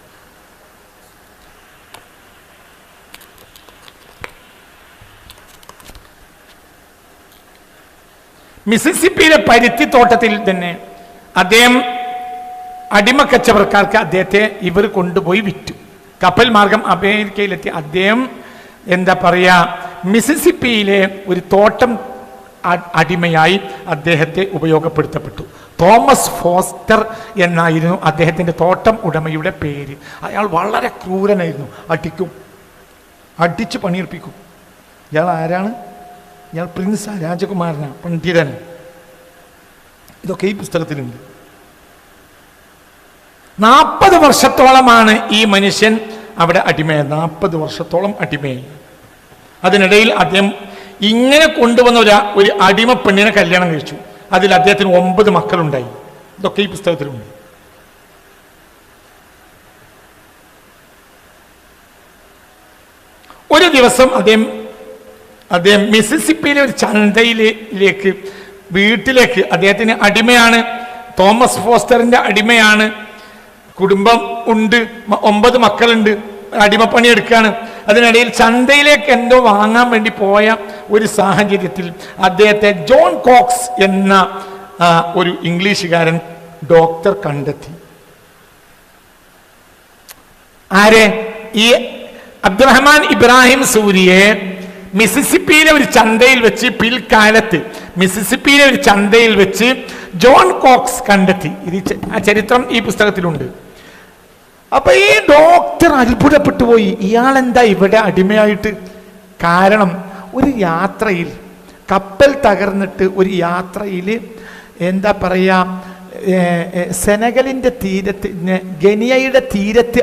മിസിസിപ്പിയിലെ പരുത്തിത്തോട്ടത്തിൽ തന്നെ അദ്ദേഹം അടിമക്കച്ചവടക്കാർക്ക് അദ്ദേഹത്തെ ഇവർ കൊണ്ടുപോയി വിറ്റു. കപ്പൽ മാർഗം അമേരിക്കയിലെത്തി അദ്ദേഹം എന്താ പറയാ, മിസിസിപ്പിയിലെ ഒരു തോട്ടം അടിമയായി അദ്ദേഹത്തെ ഉപയോഗപ്പെടുത്തപ്പെട്ടു. തോമസ് ഫോസ്റ്റർ എന്നായിരുന്നു അദ്ദേഹത്തിന്റെ തോട്ടം ഉടമയുടെ പേര്. അയാൾ വളരെ ക്രൂരനായിരുന്നു. അടിച്ച് പണിയെടുപ്പിക്കും. ഇയാൾ ആരാണ്? ഇയാൾ പ്രിൻസാ, രാജകുമാരനാണ്, പണ്ഡിതന്. ഇതൊക്കെ ഈ പുസ്തകത്തിലുണ്ട്. 40 വർഷത്തോളമാണ് ഈ മനുഷ്യൻ അവിടെ അടിമയായി 40 വർഷത്തോളം അടിമയായി. അതിനിടയിൽ അദ്ദേഹം ഇങ്ങനെ കൊണ്ടുവന്ന ഒരു അടിമ പെണ്ണിനെ കല്യാണം കഴിച്ചു. അതിൽ അദ്ദേഹത്തിന് 9 മക്കളുണ്ടായി. ഇതൊക്കെ ഈ പുസ്തകത്തിലുണ്ട്. ഒരു ദിവസം അദ്ദേഹം മിസിസിപ്പിയിലെ ഒരു ചന്തയിലേക്ക് വീട്ടിലേക്ക്, അദ്ദേഹത്തിന് അടിമയാണ്, തോമസ് ഫോസ്റ്ററിന്റെ അടിമയാണ്, കുടുംബം ഉണ്ട്, 9 മക്കളുണ്ട്, അടിമപ്പണി എടുക്കുകയാണ്. അതിനിടയിൽ ചന്തയിലേക്ക് എന്തോ വാങ്ങാൻ വേണ്ടി പോയ ഒരു സാഹചര്യത്തിൽ അദ്ദേഹത്തെ ജോൺ കോക്സ് എന്ന ഒരു ഇംഗ്ലീഷുകാരൻ ഡോക്ടർ കണ്ടെത്തി. ആരെ? ഈ അബ്ദുറഹ്മാൻ ഇബ്രാഹിം സൂരിയെ മിസിസിപ്പിയിലെ ഒരു ചന്തയിൽ വെച്ച്, പിൽക്കാലത്ത് മിസിസിപ്പിയിലെ ഒരു ചന്തയിൽ വെച്ച് ജോൺ കോക്സ് കണ്ടെത്തി. ഇത് ആ ചരിത്രം ഈ പുസ്തകത്തിലുണ്ട്. അപ്പൊ ഈ ഡോക്ടർ അത്ഭുതപ്പെട്ടു പോയി, ഇയാളെന്താ ഇവിടെ അടിമയായിട്ട്? കാരണം ഒരു യാത്രയിൽ, കപ്പൽ തകർന്നിട്ട് ഒരു യാത്രയിൽ എന്താ പറയാ, സെനഗലിന്റെ തീരത്ത്, ഗനിയയുടെ തീരത്ത്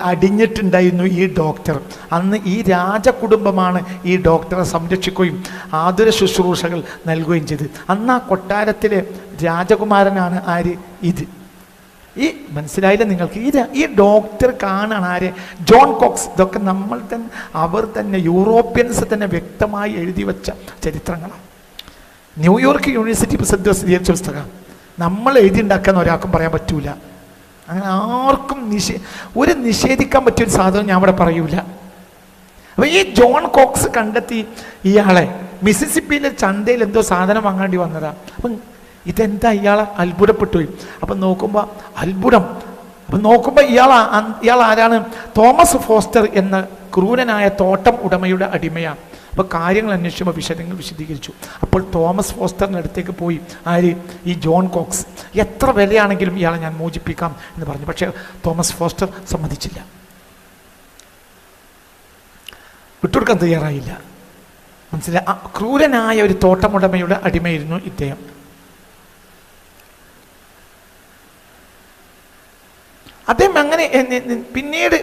അടിഞ്ഞിട്ടുണ്ടായിരുന്നു ഈ ഡോക്ടർ. അന്ന് ഈ രാജകുടുംബമാണ് ഈ ഡോക്ടറെ സംരക്ഷിക്കുകയും ആതുര ശുശ്രൂഷകൾ നൽകുകയും ചെയ്ത്. അന്ന് ആ കൊട്ടാരത്തിലെ രാജകുമാരനാണ് ആര്? ഇത്. ഈ മനസ്സിലായില്ല നിങ്ങൾക്ക്? ഈ ഡോക്ടർ കാണാൻ ആരെ? John Cox. ഇതൊക്കെ അവർ തന്നെ യൂറോപ്യൻസ് തന്നെ വ്യക്തമായി എഴുതി വെച്ച ചരിത്രങ്ങളാണ്. ന്യൂയോർക്ക് യൂണിവേഴ്സിറ്റി പ്രസിദ്ധീകരിച്ച പുസ്തകം. നമ്മൾ എഴുതി ഉണ്ടാക്കാന്ന് ഒരാൾക്കും പറയാൻ പറ്റൂല. അങ്ങനെ ആർക്കും നിഷേധിക്കാൻ പറ്റിയൊരു സാധനം ഞാൻ ഇവിടെ പറയൂല. അപ്പൊ ഈ ജോൺ കോക്സ് കണ്ടെത്തി ഇയാളെ. മിസിസിപ്പിയിലെ ചന്തയിൽ എന്തോ സാധനം വാങ്ങാണ്ടി വന്നതാ. അപ്പം ഇതെന്താ? ഇയാളെ അത്ഭുതപ്പെട്ടു. അപ്പം നോക്കുമ്പോൾ അത്ഭുതം. അപ്പം നോക്കുമ്പോൾ ഇയാൾ ആരാണ്? തോമസ് ഫോസ്റ്റർ എന്ന ക്രൂരനായ തോട്ടം ഉടമയുടെ അടിമയാണ്. അപ്പോൾ കാര്യങ്ങൾ അന്വേഷിച്ചപ്പോൾ വിശദങ്ങൾ വിശദീകരിച്ചു. അപ്പോൾ തോമസ് ഫോസ്റ്ററിൻ്റെ അടുത്തേക്ക് പോയി ആര്? ഈ ജോൺ കോക്സ്. എത്ര വിലയാണെങ്കിലും ഇയാളെ ഞാൻ മോചിപ്പിക്കാം എന്ന് പറഞ്ഞു. പക്ഷേ തോമസ് ഫോസ്റ്റർ സമ്മതിച്ചില്ല, വിട്ടുകൊടുക്കാൻ തയ്യാറായില്ല. മനസ്സിലായി? ക്രൂരനായ ഒരു തോട്ടമുടമയുടെ അടിമയായിരുന്നു ഇദ്ദേഹം. അദ്ദേഹം അങ്ങനെ പിന്നീട്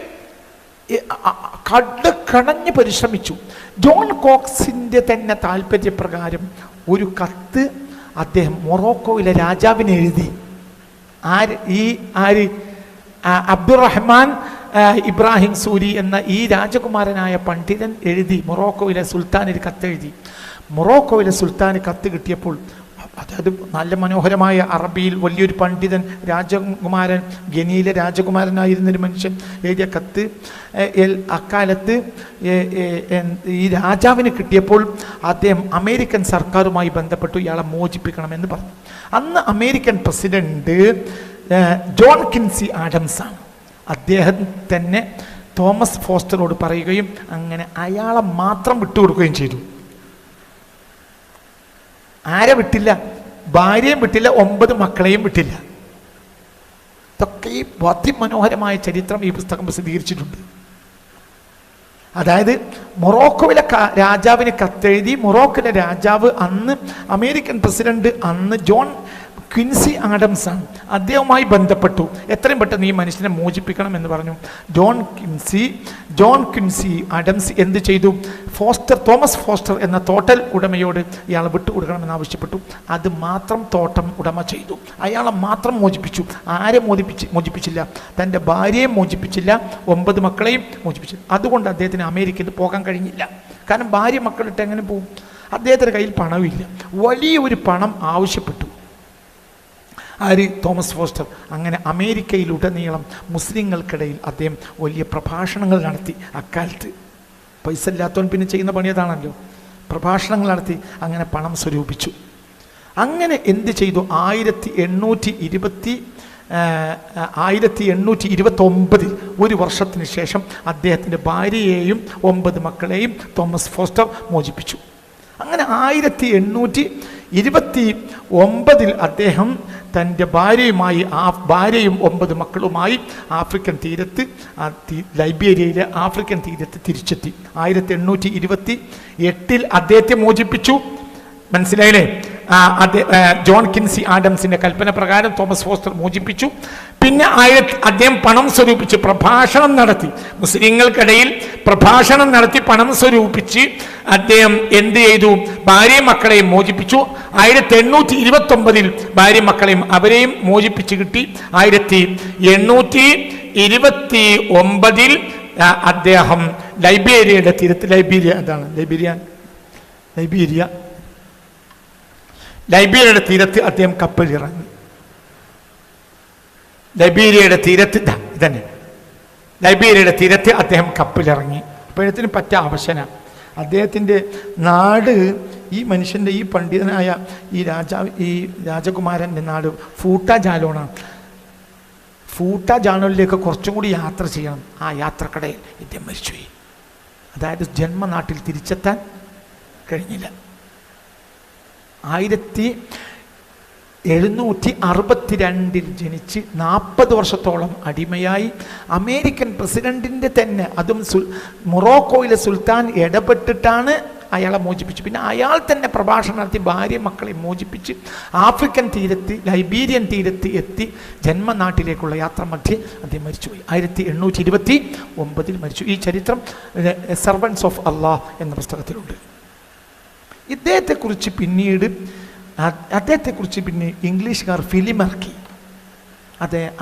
കടഞ്ഞ് പരിശ്രമിച്ചു. ജോൺ കോക്സിന്റെ തന്നെ താല്പര്യപ്രകാരം ഒരു കത്ത് അദ്ദേഹം മൊറോക്കോയിലെ രാജാവിന് എഴുതി. അബ്ദുറഹ്മാൻ ഇബ്രാഹിം സൂരി എന്ന ഈ രാജകുമാരനായ പണ്ഡിതൻ എഴുതി മൊറോക്കോയിലെ സുൽത്താനൊരു കത്തെഴുതി. മൊറോക്കോയിലെ സുൽത്താന് കത്ത് കിട്ടിയപ്പോൾ, അതായത് നല്ല മനോഹരമായ അറബിയിൽ വലിയൊരു പണ്ഡിതൻ, രാജകുമാരൻ, ഗനിയിലെ രാജകുമാരനായിരുന്നൊരു മനുഷ്യൻ എഴുതിയ കത്ത് അക്കാലത്ത് ഈ രാജാവിന് കിട്ടിയപ്പോൾ അദ്ദേഹം അമേരിക്കൻ സർക്കാരുമായി ബന്ധപ്പെട്ടു ഇയാളെ മോചിപ്പിക്കണമെന്ന് പറഞ്ഞു. അന്ന് American president John Kinsey Adams ആണ്. അദ്ദേഹം തന്നെ തോമസ് ഫോസ്റ്ററോട് പറയുകയും അങ്ങനെ അയാളെ മാത്രം വിട്ടുകൊടുക്കുകയും ചെയ്തു. ആരെ വിട്ടില്ല? ഭാര്യയും വിട്ടില്ല, 9 മക്കളെയും വിട്ടില്ല. ഇതൊക്കെ ഈ അതിമനോഹരമായ ചരിത്രം ഈ പുസ്തകം പ്രസിദ്ധീകരിച്ചിട്ടുണ്ട്. അതായത് മൊറോക്കോയിലെ രാജാവിന് കത്തെഴുതി. മൊറോക്കോയിലെ രാജാവ് അന്ന് American president John Quincy Adams ആണ്. അദ്ദേഹവുമായി ബന്ധപ്പെട്ടു. എത്രയും പെട്ടെന്ന് ഈ മനുഷ്യനെ മോചിപ്പിക്കണം എന്ന് പറഞ്ഞു. ജോൺ ക്വിൻസി ആഡംസ് എന്ത് ചെയ്തു? തോമസ് ഫോസ്റ്റർ എന്ന തോട്ടൽ ഉടമയോട് ഇയാളെ വിട്ടുകൊടുക്കണമെന്ന് ആവശ്യപ്പെട്ടു. അത് മാത്രം തോട്ടം ഉടമ ചെയ്തു. അയാളെ മാത്രം മോചിപ്പിച്ചു. ആരെ മോചിപ്പിച്ചില്ല? തൻ്റെ ഭാര്യയെ മോചിപ്പിച്ചില്ല, 9 മക്കളെയും മോചിപ്പിച്ചില്ല. അതുകൊണ്ട് അദ്ദേഹത്തിന് അമേരിക്കയിൽ പോകാൻ കഴിഞ്ഞില്ല. കാരണം ഭാര്യ മക്കളിട്ട് എങ്ങനെ പോകും? അദ്ദേഹത്തിൻ്റെ കയ്യിൽ പണമില്ല. വലിയൊരു പണം ആവശ്യപ്പെട്ടു തോമസ് ഫോസ്റ്റർ. അങ്ങനെ അമേരിക്കയിലുടനീളം മുസ്ലിങ്ങൾക്കിടയിൽ അദ്ദേഹം വലിയ പ്രഭാഷണങ്ങൾ നടത്തി. അക്കാലത്ത് പൈസ ഇല്ലാത്തവൻ പിന്നെ ചെയ്യുന്ന പണി അതാണല്ലോ, പ്രഭാഷണങ്ങൾ നടത്തി. അങ്ങനെ പണം സ്വരൂപിച്ചു. അങ്ങനെ എന്ത് ചെയ്തു? 1829 ഒരു വർഷത്തിന് ശേഷം അദ്ദേഹത്തിൻ്റെ ഭാര്യയെയും 9 മക്കളെയും തോമസ് ഫോസ്റ്റർ മോചിപ്പിച്ചു. അങ്ങനെ 1829 അദ്ദേഹം തൻ്റെ ഭാര്യയും 9 മക്കളുമായി ആഫ്രിക്കൻ തീരത്ത്, ലൈബീരിയയിലെ ആഫ്രിക്കൻ തീരത്ത് തിരിച്ചെത്തി. 1828 അദ്ദേഹത്തെ മോചിപ്പിച്ചു. മനസ്സിലായില്ലേ? ജോൺ കിൻസി ആഡംസിന്റെ കൽപ്പന പ്രകാരം തോമസ് ഫോസ്റ്റർ മോചിപ്പിച്ചു. പിന്നെ അദ്ദേഹം പണം സ്വരൂപിച്ച് പ്രഭാഷണം നടത്തി, മുസ്ലിങ്ങൾക്കിടയിൽ പ്രഭാഷണം നടത്തി പണം സ്വരൂപിച്ച് അദ്ദേഹം എന്ത് ചെയ്തു? ഭാര്യയും മക്കളെയും മോചിപ്പിച്ചു. 1829 ഭാര്യയും മക്കളെയും അവരെയും മോചിപ്പിച്ച് കിട്ടി. 1829 അദ്ദേഹം ലൈബീരിയയുടെ തീരത്ത്, ലൈബീരിയയുടെ തീരത്ത് അദ്ദേഹം കപ്പലിറങ്ങി. ലൈബീരിയയുടെ തീരത്ത് ലൈബീരിയയുടെ തീരത്ത് അദ്ദേഹം കപ്പലിറങ്ങി. അപ്പോഴത്തിന് പറ്റ അവശനാണ്. അദ്ദേഹത്തിൻ്റെ നാട്, ഈ മനുഷ്യൻ്റെ, ഈ പണ്ഡിതനായ ഈ രാജകുമാരൻ്റെ നാട് ഫൂട്ടാ ജാലോണാണ്. ഫൂട്ടാ ജാലോണിലേക്ക് കുറച്ചും കൂടി യാത്ര ചെയ്യണം. ആ യാത്രക്കിടയിൽ ഇദ്ദേഹം മരിച്ചുപോയി. അതായത് ജന്മനാട്ടിൽ തിരിച്ചെത്താൻ കഴിഞ്ഞില്ല. 1762 ജനിച്ച് 40 വർഷത്തോളം അടിമയായി. അമേരിക്കൻ പ്രസിഡന്റിൻ്റെ തന്നെ, അതും മൊറോക്കോയിലെ സുൽത്താൻ ഇടപെട്ടിട്ടാണ് അയാളെ മോചിപ്പിച്ചു. പിന്നെ അയാൾ തന്നെ പ്രഭാഷണം നടത്തി ഭാര്യ മക്കളെ മോചിപ്പിച്ച് ആഫ്രിക്കൻ തീരത്ത്, ലൈബീരിയൻ തീരത്ത് എത്തി ജന്മനാട്ടിലേക്കുള്ള യാത്ര മധ്യേ അദ്ദേഹം മരിച്ചുപോയി. 1829 മരിച്ചു. ഈ ചരിത്രം സെർവൻസ് ഓഫ് അള്ളാഹ് എന്ന പുസ്തകത്തിലുണ്ട്. ഇദ്ദേഹത്തെക്കുറിച്ച് പിന്നെ ഇംഗ്ലീഷുകാർ ഫിലിം ഇറക്കി.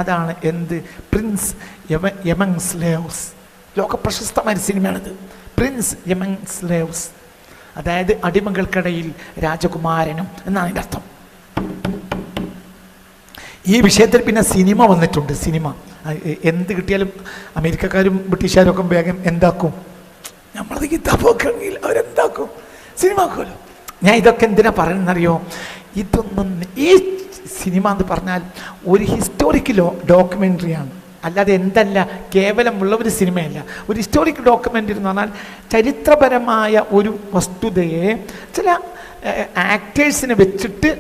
അതാണ് എന്ത്? Prince among slaves. ലോക പ്രശസ്തമായ സിനിമയാണിത്. പ്രിൻസ് എമംഗ് സ്ലേവ്സ്, അതായത് അടിമകൾക്കിടയിൽ രാജകുമാരനും എന്നാണ് അതിൻ്റെ അർത്ഥം. ഈ വിഷയത്തിൽ പിന്നെ സിനിമ വന്നിട്ടുണ്ട്. സിനിമ എന്ത് കിട്ടിയാലും അമേരിക്കക്കാരും ബ്രിട്ടീഷുകാരും ഒക്കെ വേഗം എന്താക്കും? നമ്മളത് കിതാബൊക്കെയാണെങ്കിൽ അവരെന്താക്കും? സിനിമ ആക്കുമല്ലോ. ഞാൻ ഇതൊക്കെ എന്തിനാ പറയുന്നറിയോ? ഇതൊന്നും, ഈ സിനിമ എന്ന് പറഞ്ഞാൽ ഒരു ഹിസ്റ്റോറിക്കൽ ഡോക്യുമെൻ്ററിയാണ്, അല്ലാതെ എന്തല്ല, കേവലമുള്ള ഒരു സിനിമയല്ല. ഒരു ഹിസ്റ്റോറിക്കൽ ഡോക്യുമെൻ്ററി എന്ന് പറഞ്ഞാൽ ചരിത്രപരമായ ഒരു വസ്തുതയെ ചില ആക്ടേഴ്സിനെ വെച്ചിട്ട്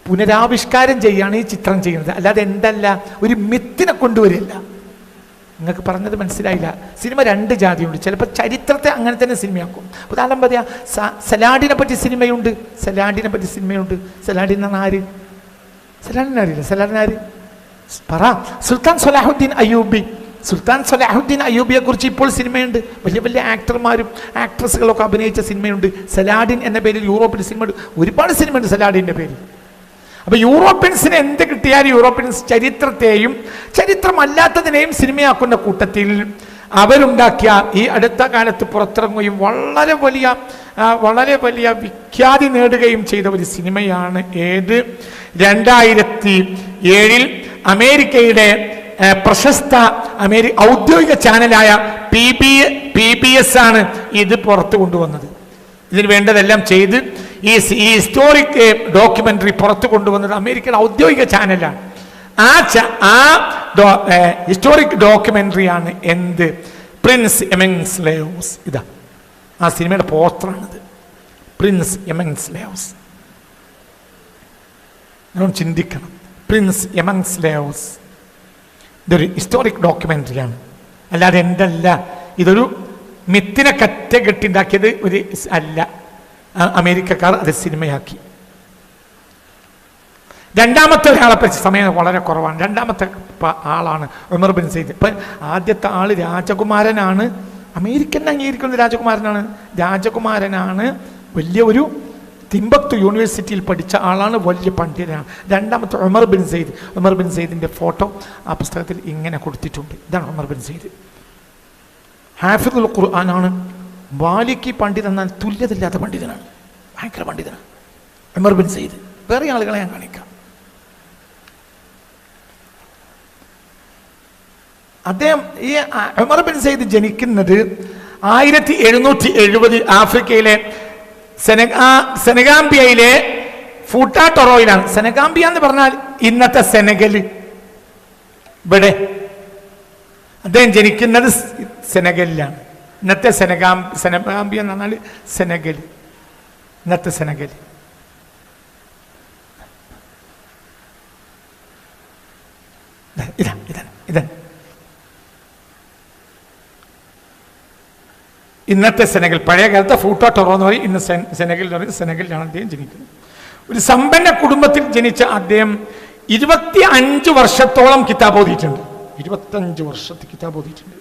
പുനരാവിഷ്കാരം ചെയ്യുകയാണ് ഈ ചിത്രം ചെയ്യുന്നത്. അല്ലാതെ എന്തല്ല, ഒരു മിത്തിനെ കൊണ്ടുവരില്ല. നിങ്ങൾക്ക് പറഞ്ഞത് മനസ്സിലായില്ല. സിനിമ 2 ജാതിയുണ്ട്. ചിലപ്പോൾ ചരിത്രത്തെ അങ്ങനെ തന്നെ സിനിമയാക്കും. ഉദാഹരണം പറയാം, സലാഡിനെ പറ്റി സിനിമയുണ്ട്. സലാഡിൻ എന്നാണ് ആര്? സലാഡിനെ അറിയില്ല. സലാഡിനാര് പറ? സുൽത്താൻ സലാഹുദ്ദീൻ അയ്യൂബിയെ കുറിച്ച് ഇപ്പോൾ സിനിമയുണ്ട്. വലിയ വലിയ ആക്ടർമാരും ആക്ട്രസുകളൊക്കെ അഭിനയിച്ച സിനിമയുണ്ട്. സലാഡിൻ എന്ന പേരിൽ യൂറോപ്പിൽ സിനിമയുണ്ട്. ഒരുപാട് സിനിമയുണ്ട് സലാഡിൻ്റെ പേരിൽ. അപ്പൊ യൂറോപ്യൻസിന് എന്ത് കിട്ടിയാലും യൂറോപ്യൻസ് ചരിത്രത്തെയും ചരിത്രമല്ലാത്തതിനെയും സിനിമയാക്കുന്ന കൂട്ടത്തിൽ അവരുണ്ടാക്കിയ ഈ അടുത്ത കാലത്ത് പുറത്തിറങ്ങുകയും വളരെ വലിയ വിഖ്യാതി നേടുകയും ചെയ്ത ഒരു സിനിമയാണ് ഏത്? 2007 അമേരിക്കയുടെ പ്രശസ്ത ഔദ്യോഗിക ചാനലായ PBS ആണ് ഇത് പുറത്തു കൊണ്ടുവന്നത്. ഇതിന് വേണ്ടതെല്ലാം ചെയ്ത് ഈ ഹിസ്റ്റോറിക് ഡോക്യുമെന്ററി പുറത്തു കൊണ്ടുവന്നത് അമേരിക്കയുടെ ഔദ്യോഗിക ചാനലാണ്. ആ ഹിസ്റ്റോറിക് ഡോക്യുമെന്ററിയാണ് എന്ത്? Prince among slaves. ഇതാ ആ സിനിമയുടെ പോസ്റ്ററാണിത്. Prince among slaves. നമ്മൾ ചിന്തിക്കണം. പ്രിൻസ് എമംഗ് സ്ലേവ്സ് ഇതൊരു ഹിസ്റ്റോറിക് ഡോക്യുമെന്ററിയാണ്, അല്ലാതെ എന്തല്ല. ഇതൊരു മിത്തിനെ കെട്ടിണ്ടാക്കിയത് ഒരു അല്ല. അമേരിക്കക്കാർ അത് സിനിമയാക്കി. രണ്ടാമത്തെ ഒരാളെ പറ്റി സമയം വളരെ കുറവാണ്. രണ്ടാമത്തെ ആളാണ് ഉമർ ബിൻ സയ്യിദ്. ഇപ്പം ആദ്യത്തെ ആള് രാജകുമാരനാണ്, അമേരിക്കൻ അംഗീകരിക്കുന്ന രാജകുമാരനാണ്. വലിയ ഒരു തിംബക്തു യൂണിവേഴ്സിറ്റിയിൽ പഠിച്ച ആളാണ്, വലിയ പണ്ഡിതനാണ്. രണ്ടാമത്തെ ഉമർ ബിൻ സയ്യിദിൻ്റെ ഫോട്ടോ ആ പുസ്തകത്തിൽ ഇങ്ങനെ കൊടുത്തിട്ടുണ്ട്. ഇതാണ് ഉമർ ബിൻ സയ്യിദ്. ഹാഫിദുൽ ഖുർആനാണ്. മാലിക്കി പണ്ഡിതൻ എന്നാൽ തുല്യതയില്ലാത്ത പണ്ഡിതനാണ്, ഭയങ്കര പണ്ഡിതനാണ് ഉമർ ബിൻ സയ്യിദ്. വേറെ ആളുകളെ ഞാൻ കാണിക്കാം. അദ്ദേഹം ഈ ഉമർ ബിൻ സയ്യിദ് ജനിക്കുന്നത് 1770 ആഫ്രിക്കയിലെ സെനഗാംബിയയിലെ ഫൂട്ടാ ടൊറോയിലാണ്. സെനഗാംബിയ എന്ന് പറഞ്ഞാൽ ഇന്നത്തെ സെനഗല്. ഇവിടെ അദ്ദേഹം ജനിക്കുന്നത് സെനഗലിലാണ്. ഇന്നത്തെ സെനഗാംബിയ എന്ന് പറഞ്ഞാൽ സെനഗല്, ഇന്നത്തെ സെനഗല്. ഇതാണ് ഇന്നത്തെ സെനഗൽ. പഴയ കാലത്തെ ഫൂട്ടോ ടൊറോ എന്ന് പറയും, ഇന്ന് സെനഗൽ എന്ന് പറയും. സെനഗലിലാണ് അദ്ദേഹം ജനിക്കുന്നത്. ഒരു സമ്പന്ന കുടുംബത്തിൽ ജനിച്ച അദ്ദേഹം 25 വർഷത്തോളം കിതാബ് ഓതിയിട്ടുണ്ട്. 25 വർഷത്തെ കിതാബ് ഓതിയിട്ടുണ്ട്.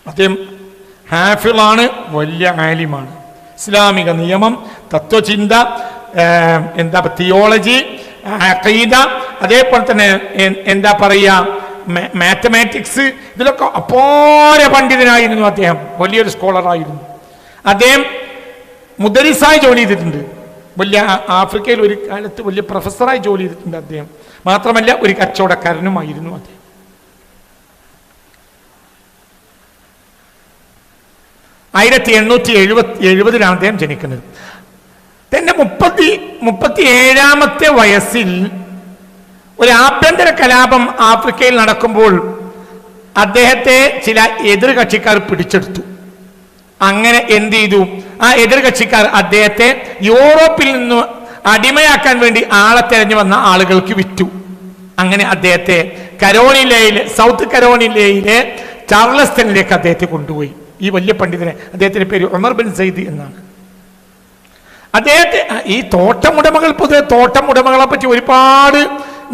അദ്ദേഹം ഹാഫിളാണ്, വലിയ ആലിമാണ്. ഇസ്ലാമിക നിയമം, തത്വചിന്ത, തിയോളജി, അഖീദ, അതേപോലെ തന്നെ എന്താ പറയുക, മാത്തമാറ്റിക്സ്, ഇതിലൊക്കെ അപാര പണ്ഡിതനായിരുന്നു. അദ്ദേഹം വലിയൊരു സ്കോളറായിരുന്നു. അദ്ദേഹം മുദരിസായി ജോലി ചെയ്തിട്ടുണ്ട്. വലിയ ആഫ്രിക്കയിൽ ഒരു കാലത്ത് വലിയ പ്രൊഫസറായി ജോലി ചെയ്തിട്ടുണ്ട് അദ്ദേഹം. മാത്രമല്ല ഒരു കച്ചവടക്കാരനുമായിരുന്നു അദ്ദേഹം. ആയിരത്തി 1870 അദ്ദേഹം ജനിക്കുന്നത്. തന്റെ 37-ാമത്തെ വയസ്സിൽ ഒരു ആഭ്യന്തര കലാപം ആഫ്രിക്കയിൽ നടക്കുമ്പോൾ അദ്ദേഹത്തെ ചില എതിർ കക്ഷിക്കാർ പിടിച്ചെടുത്തു. അങ്ങനെ എന്ത് ചെയ്തു? ആ എതിർ കക്ഷിക്കാർ അദ്ദേഹത്തെ യൂറോപ്പിൽ നിന്ന് അടിമയാക്കാൻ വേണ്ടി ആളെ തെരഞ്ഞു വന്ന ആളുകൾക്ക് വിറ്റു. അങ്ങനെ അദ്ദേഹത്തെ സൗത്ത് കരോലിനയിലെ ചാർലസ്റ്റണിലേക്ക് അദ്ദേഹത്തെ കൊണ്ടുപോയി. ഈ വലിയ പണ്ഡിതനെ, അദ്ദേഹത്തിന്റെ പേര് ഉമർ ബിൻ സയ്യിദ് എന്നാണ്. അദ്ദേഹത്തെ ഈ തോട്ടമുടമകൾ, പൊതുവെ തോട്ടമുടമകളെ പറ്റി ഒരുപാട്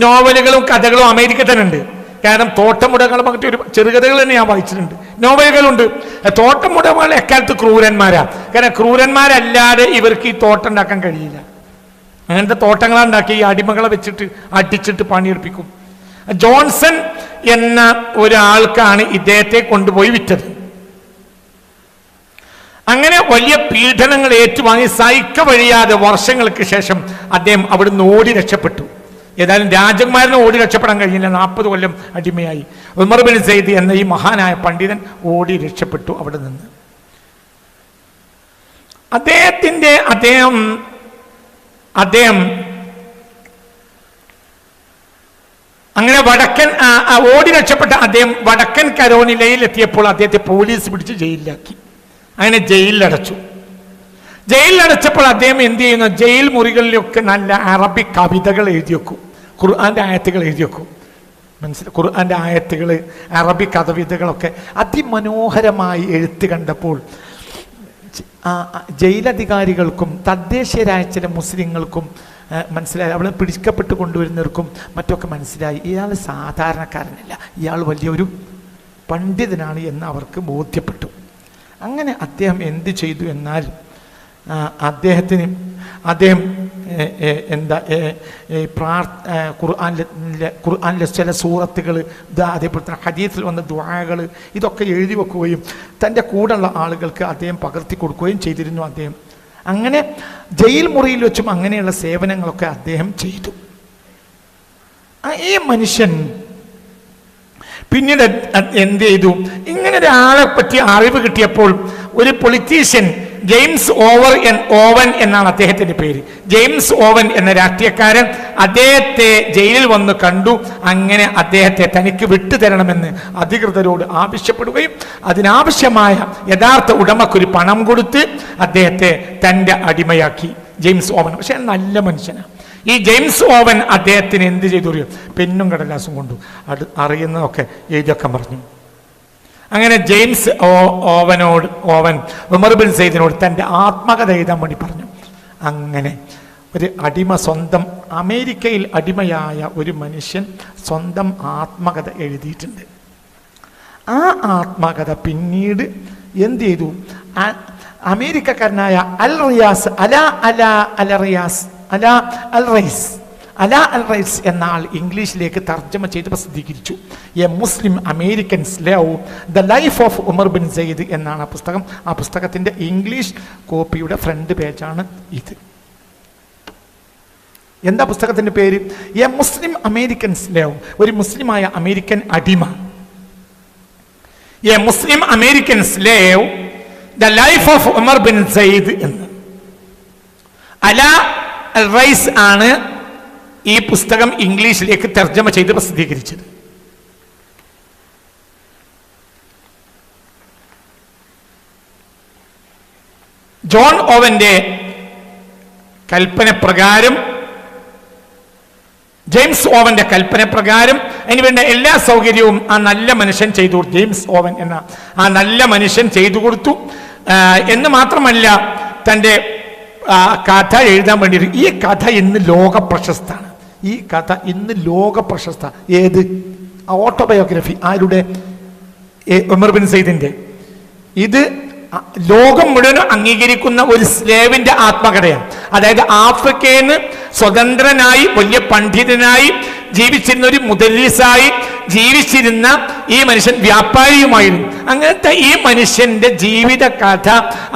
നോവലുകളും കഥകളും അമേരിക്കയിൽ തന്നെ ഉണ്ട്. കാരണം തോട്ടമുടമകളെ പറ്റി ഒരു ചെറുകഥകൾ തന്നെ ഞാൻ വായിച്ചിട്ടുണ്ട്, നോവലുകളുണ്ട്. തോട്ടമുടമകൾ എക്കാലത്ത് ക്രൂരന്മാരാ. കാരണം ക്രൂരന്മാരല്ലാതെ ഇവർക്ക് ഈ തോട്ടം ഉണ്ടാക്കാൻ കഴിയില്ല. അങ്ങനത്തെ തോട്ടങ്ങളുണ്ടാക്കി ഈ അടിമകളെ വെച്ചിട്ട് അടിച്ചിട്ട് പണിയെടുപ്പിക്കും. ജോൺസൺ എന്ന ഒരാൾക്കാണ് ഇദ്ദേഹത്തെ കൊണ്ടുപോയി വിറ്റത്. അങ്ങനെ വലിയ പീഡനങ്ങൾ ഏറ്റുവാങ്ങി സഹിക്ക വഴിയാതെ വർഷങ്ങൾക്ക് ശേഷം അദ്ദേഹം അവിടുന്ന് ഓടി രക്ഷപ്പെട്ടു. ഏതായാലും രാജകുമാരന് ഓടി രക്ഷപ്പെടാൻ കഴിഞ്ഞില്ല. 40 കൊല്ലം അടിമയായി. ഉമർ ബിൻ സയ്യിദ് എന്ന ഈ മഹാനായ പണ്ഡിതൻ ഓടി രക്ഷപ്പെട്ടു അവിടെ നിന്ന്. അദ്ദേഹം അങ്ങനെ ഓടി രക്ഷപ്പെട്ട അദ്ദേഹം വടക്കൻ കരോലിനയിൽ എത്തിയപ്പോൾ അദ്ദേഹത്തെ പോലീസ് പിടിച്ച് ജയിലിലാക്കി. അങ്ങനെ ജയിലിലടച്ചു. ജയിലിലടച്ചപ്പോൾ അദ്ദേഹം എന്ത് ചെയ്യുന്നു? ജയിൽ മുറികളിലൊക്കെ നല്ല അറബിക് കവിതകൾ എഴുതി വെക്കും, ഖുർആന്റെ ആയത്തുകൾ എഴുതി വെക്കും. ഖുർആന്റെ ആയത്തുകൾ, അറബിക് കവിതകളൊക്കെ അതിമനോഹരമായി എഴുത്ത് കണ്ടപ്പോൾ ജയിലധികാരികൾക്കും തദ്ദേശീയരായ ചില മുസ്ലിങ്ങൾക്കും മനസ്സിലായി. അവിടെ പിടിക്കപ്പെട്ട് കൊണ്ടുവരുന്നവർക്കും മറ്റൊക്കെ മനസ്സിലായി, ഇയാൾ സാധാരണക്കാരനല്ല, ഇയാൾ വലിയൊരു പണ്ഡിതനാണ് എന്ന് അവർക്ക് ബോധ്യപ്പെട്ടു. അങ്ങനെ അദ്ദേഹം എന്ത് ചെയ്തു എന്നാൽ അദ്ദേഹം ഖുർആനിലെ ചില സൂറത്തുകൾ, അതേപോലെ തന്നെ ഹദീസിൽ വന്ന ദുആകൾ, ഇതൊക്കെ എഴുതി വെക്കുകയും തൻ്റെ കൂടെയുള്ള ആളുകൾക്ക് അദ്ദേഹം പകർത്തി കൊടുക്കുകയും ചെയ്തിരുന്നു. അദ്ദേഹം അങ്ങനെ ജയിൽ മുറിയിൽ വെച്ചും അങ്ങനെയുള്ള സേവനങ്ങളൊക്കെ അദ്ദേഹം ചെയ്തു. ഈ മനുഷ്യൻ പിന്നീട് എന്ത് ചെയ്തു? ഇങ്ങനെ ഒരാളെ പറ്റി അറിവ് കിട്ടിയപ്പോൾ ഒരു പൊളിറ്റീഷ്യൻ, ജെയിംസ് ഓവൻ എന്നാണ് അദ്ദേഹത്തിന്റെ പേര്. ജെയിംസ് ഓവൻ എന്ന രാഷ്ട്രീയക്കാരൻ അദ്ദേഹത്തെ ജയിലിൽ വന്ന് കണ്ടു. അങ്ങനെ അദ്ദേഹത്തെ തനിക്ക് വിട്ടുതരണമെന്ന് അധികൃതരോട് ആവശ്യപ്പെടുകയും അതിനാവശ്യമായ യഥാർത്ഥ ഉടമക്കൊരു പണം കൊടുത്ത് അദ്ദേഹത്തെ തൻ്റെ അടിമയാക്കി. ജെയിംസ് ഓവൻ പക്ഷെ നല്ല മനുഷ്യനാണ്. ഈ ജെയിംസ് ഓവൻ അദ്ദേഹത്തിന് എന്ത് ചെയ്തു? പെന്നും കടലാസും കൊണ്ടു അറിയുന്നതൊക്കെ എഴുതിയൊക്കെ പറഞ്ഞു. അങ്ങനെ ജെയിംസ് ഓവൻ ഉമർ ബിൻ സയ്യിദിനോട് തൻ്റെ ആത്മകഥ എഴുതാൻ വേണ്ടി പറഞ്ഞു. അങ്ങനെ ഒരു അടിമ, സ്വന്തം അമേരിക്കയിൽ അടിമയായ ഒരു മനുഷ്യൻ സ്വന്തം ആത്മകഥ എഴുതിയിട്ടുണ്ട്. ആ ആത്മകഥ പിന്നീട് എന്ത് ചെയ്തു? അമേരിക്കക്കാരനായ അലാ അൽ റൈസ് എന്ന ആൾ ഇംഗ്ലീഷിലേക്ക് തർജ്ജമ ചെയ്ത് പ്രസിദ്ധീകരിച്ചു. A Muslim Americans love the life of Umar bin Sayyid എന്നാണ് ആ പുസ്തകം. ആ പുസ്തകത്തിന്റെ ഇംഗ്ലീഷ് കോപ്പിയുടെ ഫ്രണ്ട് പേജാണ് ഇത്. എന്താ പുസ്തകത്തിന്റെ പേര്? എ മുസ്ലിം അമേരിക്കൻസ് ലവ്, ഒരു മുസ്ലിമായ അമേരിക്കൻ അടിമ. A Muslim Americans love the life of Umar bin Said എന്ന്. അലാ അൽ റൈസ് ആണ് ഈ പുസ്തകം ഇംഗ്ലീഷിലേക്ക് തർജ്ജമ ചെയ്ത് പ്രസിദ്ധീകരിച്ചത്. ജോൺ ഓവന്റെ കൽപ്പന പ്രകാരം, ജെയിംസ് ഓവന്റെ കൽപ്പന പ്രകാരം അതിനുവേണ്ട എല്ലാ സൗകര്യവും ആ നല്ല മനുഷ്യൻ ചെയ്തു. ജെയിംസ് ഓവൻ എന്ന ആ നല്ല മനുഷ്യൻ ചെയ്തു കൊടുത്തു എന്ന് മാത്രമല്ല, തൻ്റെ കഥ എഴുതാൻ വേണ്ടി, ഈ കഥ ഇന്ന് ലോക പ്രശസ്തമാണ്. ഈ കഥ ഇന്ന് ലോക പ്രശസ്ത. ഏത്? ഓട്ടോബയോഗ്രഫി. ആരുടെ? ഉമർ ബിൻ സയ്യിദിന്റെ. ഇത് ലോകം മുഴുവൻ അംഗീകരിക്കുന്ന ഒരു സ്ലേവിന്റെ ആത്മകഥയാണ്. അതായത് ആഫ്രിക്കയിൽ നിന്ന് സ്വതന്ത്രനായി വലിയ പണ്ഡിതനായി ജീവിച്ചിരുന്ന ഒരു മുദല്ലിസായി ജീവിച്ചിരുന്ന ഈ മനുഷ്യൻ വ്യാപാരിയുമായിരുന്നു. അങ്ങനത്തെ ഈ മനുഷ്യന്റെ ജീവിത കഥ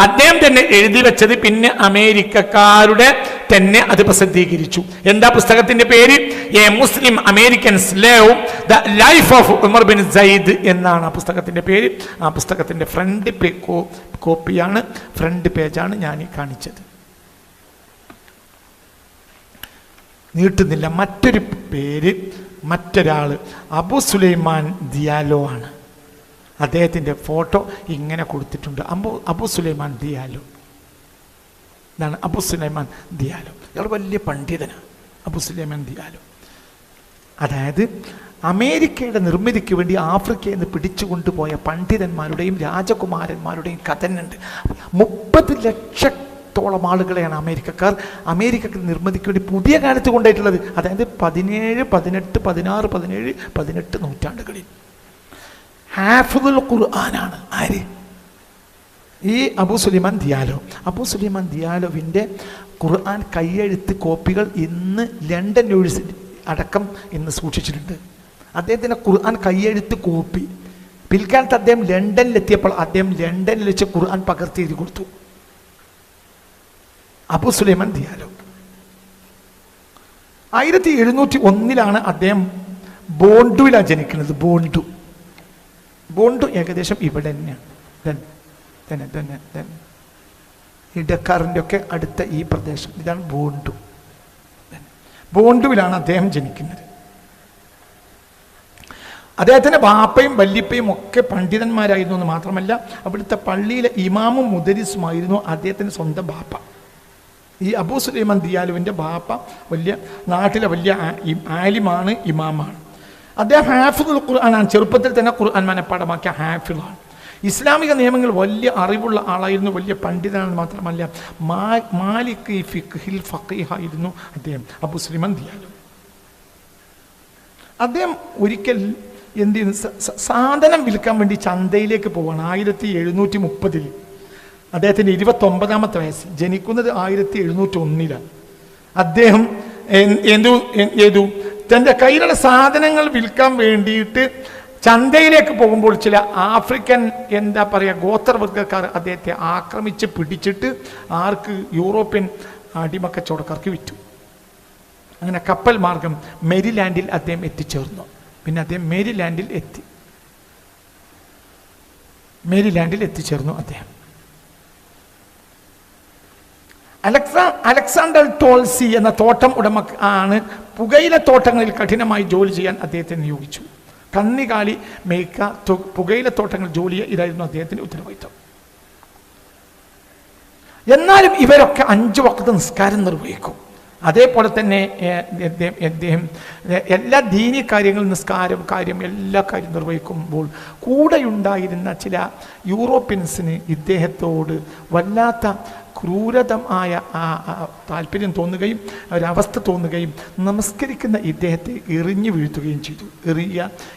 അദ്ദേഹം തന്നെ എഴുതി വെച്ചത് പിന്നെ അമേരിക്കക്കാരുടെ തന്നെ അത് പ്രസിദ്ധീകരിച്ചു. എന്താ പുസ്തകത്തിന്റെ പേര്? A Muslim American slave, the life of Umar bin Sayyid എന്നാണ് ആ പുസ്തകത്തിന്റെ പേര്. ആ പുസ്തകത്തിന്റെ ഫ്രണ്ട് കോപ്പിയാണ്, ഫ്രണ്ട് പേജാണ് ഞാൻ ഈ കാണിച്ചത്. നീട്ടുന്നില്ല. മറ്റൊരു പേര്, മറ്റൊരാൾ അബു സുലൈമാൻ ദിയാലോ ആണ്. അദ്ദേഹത്തിൻ്റെ ഫോട്ടോ ഇങ്ങനെ കൊടുത്തിട്ടുണ്ട്. അബു സുലൈമാൻ ദിയാലോ. ഇതാണ് അബു സുലൈമാൻ ദിയാലോ. ഇയാൾ വലിയ പണ്ഡിതനാണ് അബു സുലൈമാൻ ദിയാലോ. അതായത് അമേരിക്കയുടെ നിർമ്മിതിക്ക് വേണ്ടി ആഫ്രിക്കയിൽ നിന്ന് പിടിച്ചു കൊണ്ടുപോയ പണ്ഡിതന്മാരുടെയും രാജകുമാരന്മാരുടെയും കഥനുണ്ട്. 30 ലക്ഷത്തോളം ആളുകളെയാണ് അമേരിക്കക്ക് നിർമ്മിതിക്ക് വേണ്ടി പുതിയ കാലത്ത് കൊണ്ടുപോയിട്ടുള്ളത്. അതായത് 17, 18, 16, 17, 18 നൂറ്റാണ്ടുകളിൽ. ഹാഫിദുൽ ഖുർആനാണ് ആര്? ഈ അബു സുലൈമാൻ ദിയാലോ. അബു സുലൈമാൻ ദിയാലോവിൻ്റെ ഖുർആൻ കയ്യെഴുത്ത് കോപ്പികൾ ഇന്ന് ലണ്ടൻ യൂണിവേഴ്സിറ്റി അടക്കം ഇന്ന് സൂക്ഷിച്ചിട്ടുണ്ട്. അദ്ദേഹത്തിൻ്റെ ഖുർആൻ കയ്യെഴുത്ത് കോപ്പി പിൽക്കാലത്ത് അദ്ദേഹം ലണ്ടനിലെത്തിയപ്പോൾ അദ്ദേഹം ലണ്ടനിൽ വെച്ച് ഖുർആൻ പകർത്തി എഴുതി കൊടുത്തു. അബു സുലൈമാൻ ദിയാലോ 1701 അദ്ദേഹം ബോണ്ടുവിലാണ് ജനിക്കുന്നത്. ബോണ്ടു ഏകദേശം ഇവിടെ തന്നെയാണ്. തന്നെ ഇടക്കാറിൻ്റെ ഒക്കെ അടുത്ത ഈ പ്രദേശം, ഇതാണ് ബോണ്ടുവിലാണ് അദ്ദേഹം ജനിക്കുന്നത്. അദ്ദേഹത്തിൻ്റെ ബാപ്പയും വല്ലിപ്പയും ഒക്കെ പണ്ഡിതന്മാരായിരുന്നു എന്ന് മാത്രമല്ല അവിടുത്തെ പള്ളിയിലെ ഇമാമും മുദരിസുമായിരുന്നു അദ്ദേഹത്തിൻ്റെ സ്വന്തം ബാപ്പ. ഈ അബൂ സുലൈമാൻ ദിയാലുവിൻ്റെ ബാപ്പ നാട്ടിലെ വലിയ ആലിമാണ്, ഇമാമാണ്. അദ്ദേഹം ഹാഫിദുൽ ഖുർആനാണ്. ചെറുപ്പത്തിൽ തന്നെ ഖുർആൻ മനഃപ്പാഠമാക്കിയ ഹാഫിളാണ്. ഇസ്ലാമിക നിയമങ്ങൾ വലിയ അറിവുള്ള ആളായിരുന്നു, വലിയ പണ്ഡിതനാണ് മാത്രമല്ല മാലിക് ഫിഖ്ഹിൽ ഫഖീഹായിരുന്നു അദ്ദേഹം, അബൂ സുലൈമാൻ ദിയാലു. അദ്ദേഹം ഒരിക്കൽ എന്ത് ചെയ്യുന്നു, സാധനം വിൽക്കാൻ വേണ്ടി ചന്തയിലേക്ക് പോവാണ്. 1730 അദ്ദേഹത്തിൻ്റെ 29ാമത്തെ വയസ്സ്. ജനിക്കുന്നത് 1701. അദ്ദേഹം എന്തു തൻ്റെ കയ്യിലുള്ള സാധനങ്ങൾ വിൽക്കാൻ വേണ്ടിയിട്ട് ചന്തയിലേക്ക് പോകുമ്പോൾ ചില ആഫ്രിക്കൻ ഗോത്രവർഗ്ഗക്കാർ അദ്ദേഹത്തെ ആക്രമിച്ച് പിടിച്ചിട്ട് യൂറോപ്യൻ അടിമക്കച്ചവടക്കാർക്ക് വിറ്റു. അങ്ങനെ കപ്പൽ മാർഗം മേരിലാൻഡിൽ അദ്ദേഹം എത്തിച്ചേർന്നു. പിന്നെ അദ്ദേഹം മേരിലാൻഡിൽ എത്തിച്ചേർന്നു. അദ്ദേഹം അലക്സാണ്ടർ ടോൾസി എന്ന തോട്ടം ഉടമ ആണ്. പുകയില തോട്ടങ്ങളിൽ കഠിനമായി ജോലി ചെയ്യാൻ അദ്ദേഹത്തെ നിയോഗിച്ചു. കന്നികാലി പുകയില തോട്ടങ്ങൾ ജോലി ഇതായിരുന്നു അദ്ദേഹത്തിൻ്റെ ഉത്തരവാദിത്വം. എന്നാലും ഇവരൊക്കെ 5 വഖ്ത് നിസ്കാരം നിർവഹിക്കും. അതേപോലെ തന്നെ അദ്ദേഹം എല്ലാ ദീനി കാര്യങ്ങളും നിസ്കാരം എല്ലാ കാര്യം നിർവഹിക്കുമ്പോൾ കൂടെയുണ്ടായിരുന്ന ചില യൂറോപ്യൻസിന് ഇദ്ദേഹത്തോട് വല്ലാത്ത ക്രൂരതമായ താല്പര്യം തോന്നുകയും ഒരവസ്ഥ തോന്നുകയും നമസ്കരിക്കുന്ന ഇദ്ദേഹത്തെ എറിഞ്ഞു വീഴ്ത്തുകയും ചെയ്തു.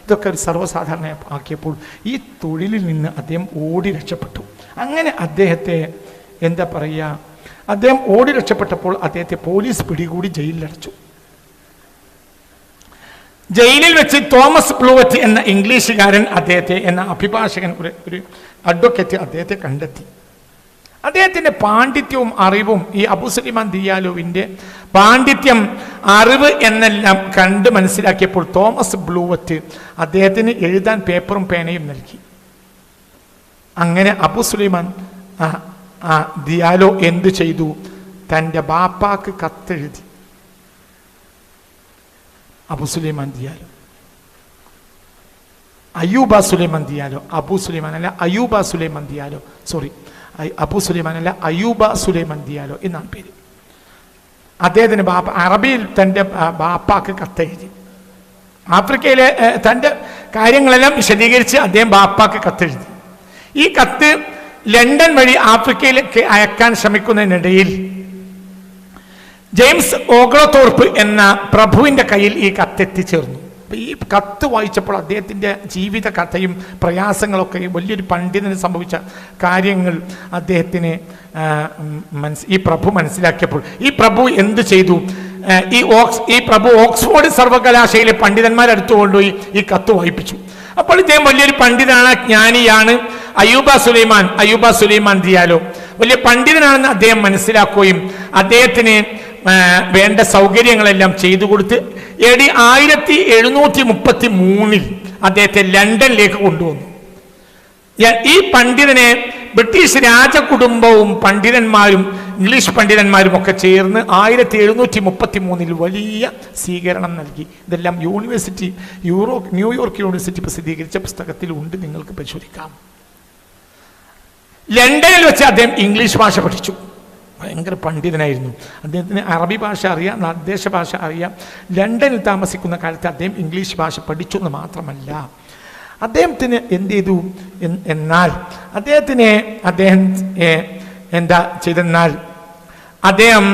ഇതൊക്കെ ഒരു സർവ്വസാധാരണ ആക്കിയപ്പോൾ ഈ തൊഴിലിൽ നിന്ന് അദ്ദേഹം ഓടി രക്ഷപ്പെട്ടു. അങ്ങനെ അദ്ദേഹത്തെ അദ്ദേഹം ഓടി രക്ഷപ്പെട്ടപ്പോൾ അദ്ദേഹത്തെ പോലീസ് പിടികൂടി ജയിലിലടച്ചു. ജയിലിൽ വെച്ച് തോമസ് ബ്ലൂവറ്റ് എന്ന ഇംഗ്ലീഷുകാരൻ അഭിഭാഷകൻ, ഒരു അഡ്വക്കേറ്റ് അദ്ദേഹത്തെ കണ്ടെത്തി. അദ്ദേഹത്തിൻ്റെ പാണ്ഡിത്യവും അറിവും, ഈ അബൂ സുലൈമാൻ ദിയാലുവിൻ്റെ പാണ്ഡിത്യം, അറിവ് എന്നെല്ലാം കണ്ട് മനസ്സിലാക്കിയപ്പോൾ തോമസ് ബ്ലൂവറ്റ് അദ്ദേഹത്തിന് എഴുതാൻ പേപ്പറും പേനയും നൽകി. അങ്ങനെ അബൂ സുലൈമാൻ ദിയാലോ എന്തു ചെയ്തു? തൻ്റെ ബാപ്പാക്ക് കത്തെഴുതി. അബൂ സുലൈമാൻ ദിയാലോ, അബൂ സുലൈമാൻ അയ്യൂബ സുലൈമാൻ ദിയാലോ എന്നാണ് പേര്. അദ്ദേഹത്തിന് അറബിയിൽ തൻ്റെ ബാപ്പാക്ക് കത്തെഴുതി. ആഫ്രിക്കയിലെ തൻ്റെ കാര്യങ്ങളെല്ലാം വിശദീകരിച്ച് അദ്ദേഹം ബാപ്പാക്ക് കത്തെഴുതി. ഈ കത്ത് ലണ്ടൻ വഴി ആഫ്രിക്കയിലേക്ക് അയക്കാൻ ശ്രമിക്കുന്നതിനിടയിൽ ജെയിംസ് ഓഗ്ലത്തോർപ്പ് എന്ന പ്രഭുവിൻ്റെ കയ്യിൽ ഈ കത്തെത്തിച്ചേർന്നു. അപ്പോൾ ഈ കത്ത് വായിച്ചപ്പോൾ അദ്ദേഹത്തിൻ്റെ ജീവിത കഥയും പ്രയാസങ്ങളൊക്കെ വലിയൊരു പണ്ഡിതന് സംഭവിച്ച കാര്യങ്ങൾ അദ്ദേഹത്തിന് ഈ പ്രഭു മനസ്സിലാക്കിയപ്പോൾ ഈ പ്രഭു എന്ത് ചെയ്തു? ഈ പ്രഭു ഓക്സ്ഫോർഡ് സർവകലാശാലയിലെ പണ്ഡിതന്മാരടുത്ത് കൊണ്ടുപോയി ഈ കത്ത് വായിപ്പിച്ചു. അപ്പോൾ ഇദ്ദേഹം വലിയൊരു പണ്ഡിതനാണ്, ജ്ഞാനിയാണ്. അയ്യൂബ സുലൈമാൻ ദിയാലോ വലിയ പണ്ഡിതനാണെന്ന് അദ്ദേഹം മനസ്സിലാക്കുകയും അദ്ദേഹത്തിന് വേണ്ട സൗകര്യങ്ങളെല്ലാം ചെയ്തു കൊടുത്ത് AD 1733 അദ്ദേഹത്തെ ലണ്ടനിലേക്ക് കൊണ്ടുവന്നു. ഈ പണ്ഡിതനെ ബ്രിട്ടീഷ് രാജകുടുംബവും പണ്ഡിതന്മാരും ഇംഗ്ലീഷ് പണ്ഡിതന്മാരും ഒക്കെ ചേർന്ന് 1733 വലിയ സ്വീകരണം നൽകി. ഇതെല്ലാം ന്യൂയോർക്ക് യൂണിവേഴ്സിറ്റി പ്രസിദ്ധീകരിച്ച പുസ്തകത്തിൽ ഉണ്ട്, നിങ്ങൾക്ക് പരിശോധിക്കാം. ലണ്ടനിൽ വെച്ച് അദ്ദേഹം ഇംഗ്ലീഷ് ഭാഷ പഠിച്ചു. ഭയങ്കര പണ്ഡിതനായിരുന്നു. അദ്ദേഹത്തിന് അറബി ഭാഷ അറിയാം, തദ്ദേശ ഭാഷ അറിയാം. ലണ്ടനിൽ താമസിക്കുന്ന കാലത്ത് അദ്ദേഹം ഇംഗ്ലീഷ് ഭാഷ പഠിച്ചു എന്ന് മാത്രമല്ല, അദ്ദേഹത്തിന് എന്ത് ചെയ്തു എന്നാൽ അദ്ദേഹം എന്താ ചെയ്തെന്നാൽ അദ്ദേഹം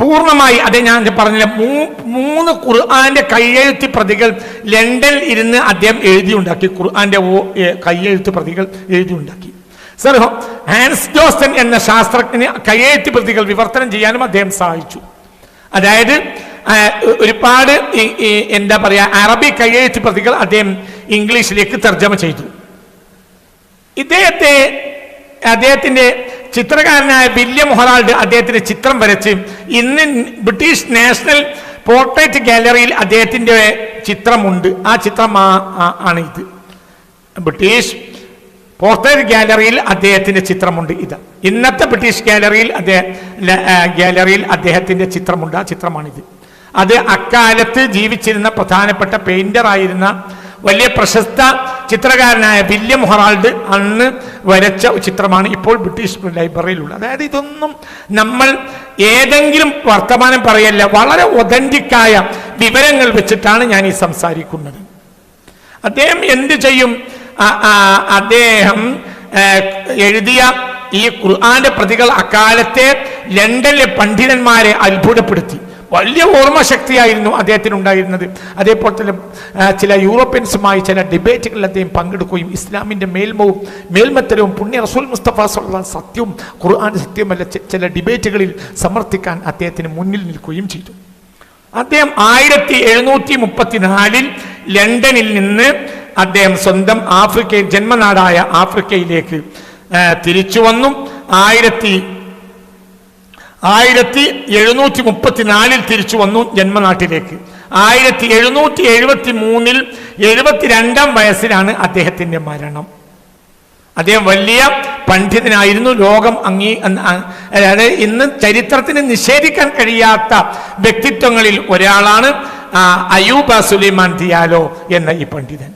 പൂർണ്ണമായി ഞാൻ പറഞ്ഞില്ല, 3 ഖുർആന്റെ കയ്യെഴുത്ത് പ്രതികൾ ലണ്ടനിൽ ഇരുന്ന് അദ്ദേഹം എഴുതിയുണ്ടാക്കി. ഖുർആന്റെ കയ്യെഴുത്ത് പ്രതികൾ എഴുതിയുണ്ടാക്കി. സർ ഹാൻസ് ജോസ്റ്റൻ എന്ന ശാസ്ത്രജ്ഞന് കയ്യെഴുത്ത് പ്രതികൾ വിവർത്തനം ചെയ്യാനും അദ്ദേഹം സഹായിച്ചു. അതായത് ഒരുപാട് എന്താ പറയുക അറബി കയ്യെഴുത്ത് പ്രതികൾ അദ്ദേഹം ഇംഗ്ലീഷിലേക്ക് തർജ്ജമ ചെയ്തു. അദ്ദേഹത്തിന്റെ ചിത്രകാരനായ വില്യം ഹൊറാൾഡ് അദ്ദേഹത്തിന്റെ ചിത്രം വരച്ച് ഇന്ന് ബ്രിട്ടീഷ് നാഷണൽ പോർട്രേറ്റ് ഗാലറിയിൽ അദ്ദേഹത്തിന്റെ ചിത്രമുണ്ട്. ആ ചിത്രം ആണ് ഇത്. ബ്രിട്ടീഷ് പോർട്രേറ്റ് ഗാലറിയിൽ അദ്ദേഹത്തിന്റെ ചിത്രമുണ്ട്. ഇത് ഇന്നത്തെ ബ്രിട്ടീഷ് ഗാലറിയിൽ അദ്ദേഹത്തിന്റെ ചിത്രമുണ്ട്. ആ ചിത്രമാണിത്. അത് അക്കാലത്ത് ജീവിച്ചിരുന്ന പ്രധാനപ്പെട്ട പെയിന്റർ ആയിരുന്ന വലിയ പ്രശസ്ത ചിത്രകാരനായ വില്യം ഹൊറാൾഡ് അന്ന് വരച്ച ചിത്രമാണ് ഇപ്പോൾ ബ്രിട്ടീഷ് ലൈബ്രറിയിലുള്ളത്. അതായത് ഇതൊന്നും നമ്മൾ ഏതെങ്കിലും വർത്തമാനം പറയല്ല, വളരെ ഒതന്റിക്കായ വിവരങ്ങൾ വെച്ചിട്ടാണ് ഞാൻ ഈ സംസാരിക്കുന്നത്. അദ്ദേഹം എന്ത് ചെയ്യും? അദ്ദേഹം എഴുതിയ ഈ ഖുർആന്റെ പ്രതികൾ അക്കാലത്തെ ലണ്ടനിലെ പണ്ഡിതന്മാരെ അത്ഭുതപ്പെടുത്തി. വലിയ ഓർമ്മശക്തിയായിരുന്നു അദ്ദേഹത്തിനുണ്ടായിരുന്നത്. അതേപോലെ തന്നെ ചില യൂറോപ്യൻസുമായി ചില ഡിബേറ്റുകളിൽ അദ്ദേഹം പങ്കെടുക്കുകയും ഇസ്ലാമിൻ്റെ മേൽമത്തരവും പുണ്യ റസൂൽ മുസ്തഫ സല്ലല്ലാഹു അലൈഹി സത്യവും ഖുർആൻ സത്യമല്ല ചില ഡിബേറ്റുകളിൽ സമർത്ഥിക്കാൻ അദ്ദേഹത്തിന് മുന്നിൽ നിൽക്കുകയും ചെയ്തു. അദ്ദേഹം 1734 ലണ്ടനിൽ നിന്ന് അദ്ദേഹം സ്വന്തം ജന്മനാടായ ആഫ്രിക്കയിലേക്ക് തിരിച്ചു വന്നു. 1734 തിരിച്ചു വന്നു ജന്മനാട്ടിലേക്ക്. 1773 72 വയസ്സിലാണ് അദ്ദേഹത്തിന്റെ മരണം. അദ്ദേഹം വലിയ പണ്ഡിതനായിരുന്നു. ലോകം അതായത് ഇന്ന് ചരിത്രത്തിന് നിഷേധിക്കാൻ കഴിയാത്ത വ്യക്തിത്വങ്ങളിൽ ഒരാളാണ് അയ്യൂബ സുലൈമാൻ ദിയാലോ എന്ന ഈ പണ്ഡിതൻ.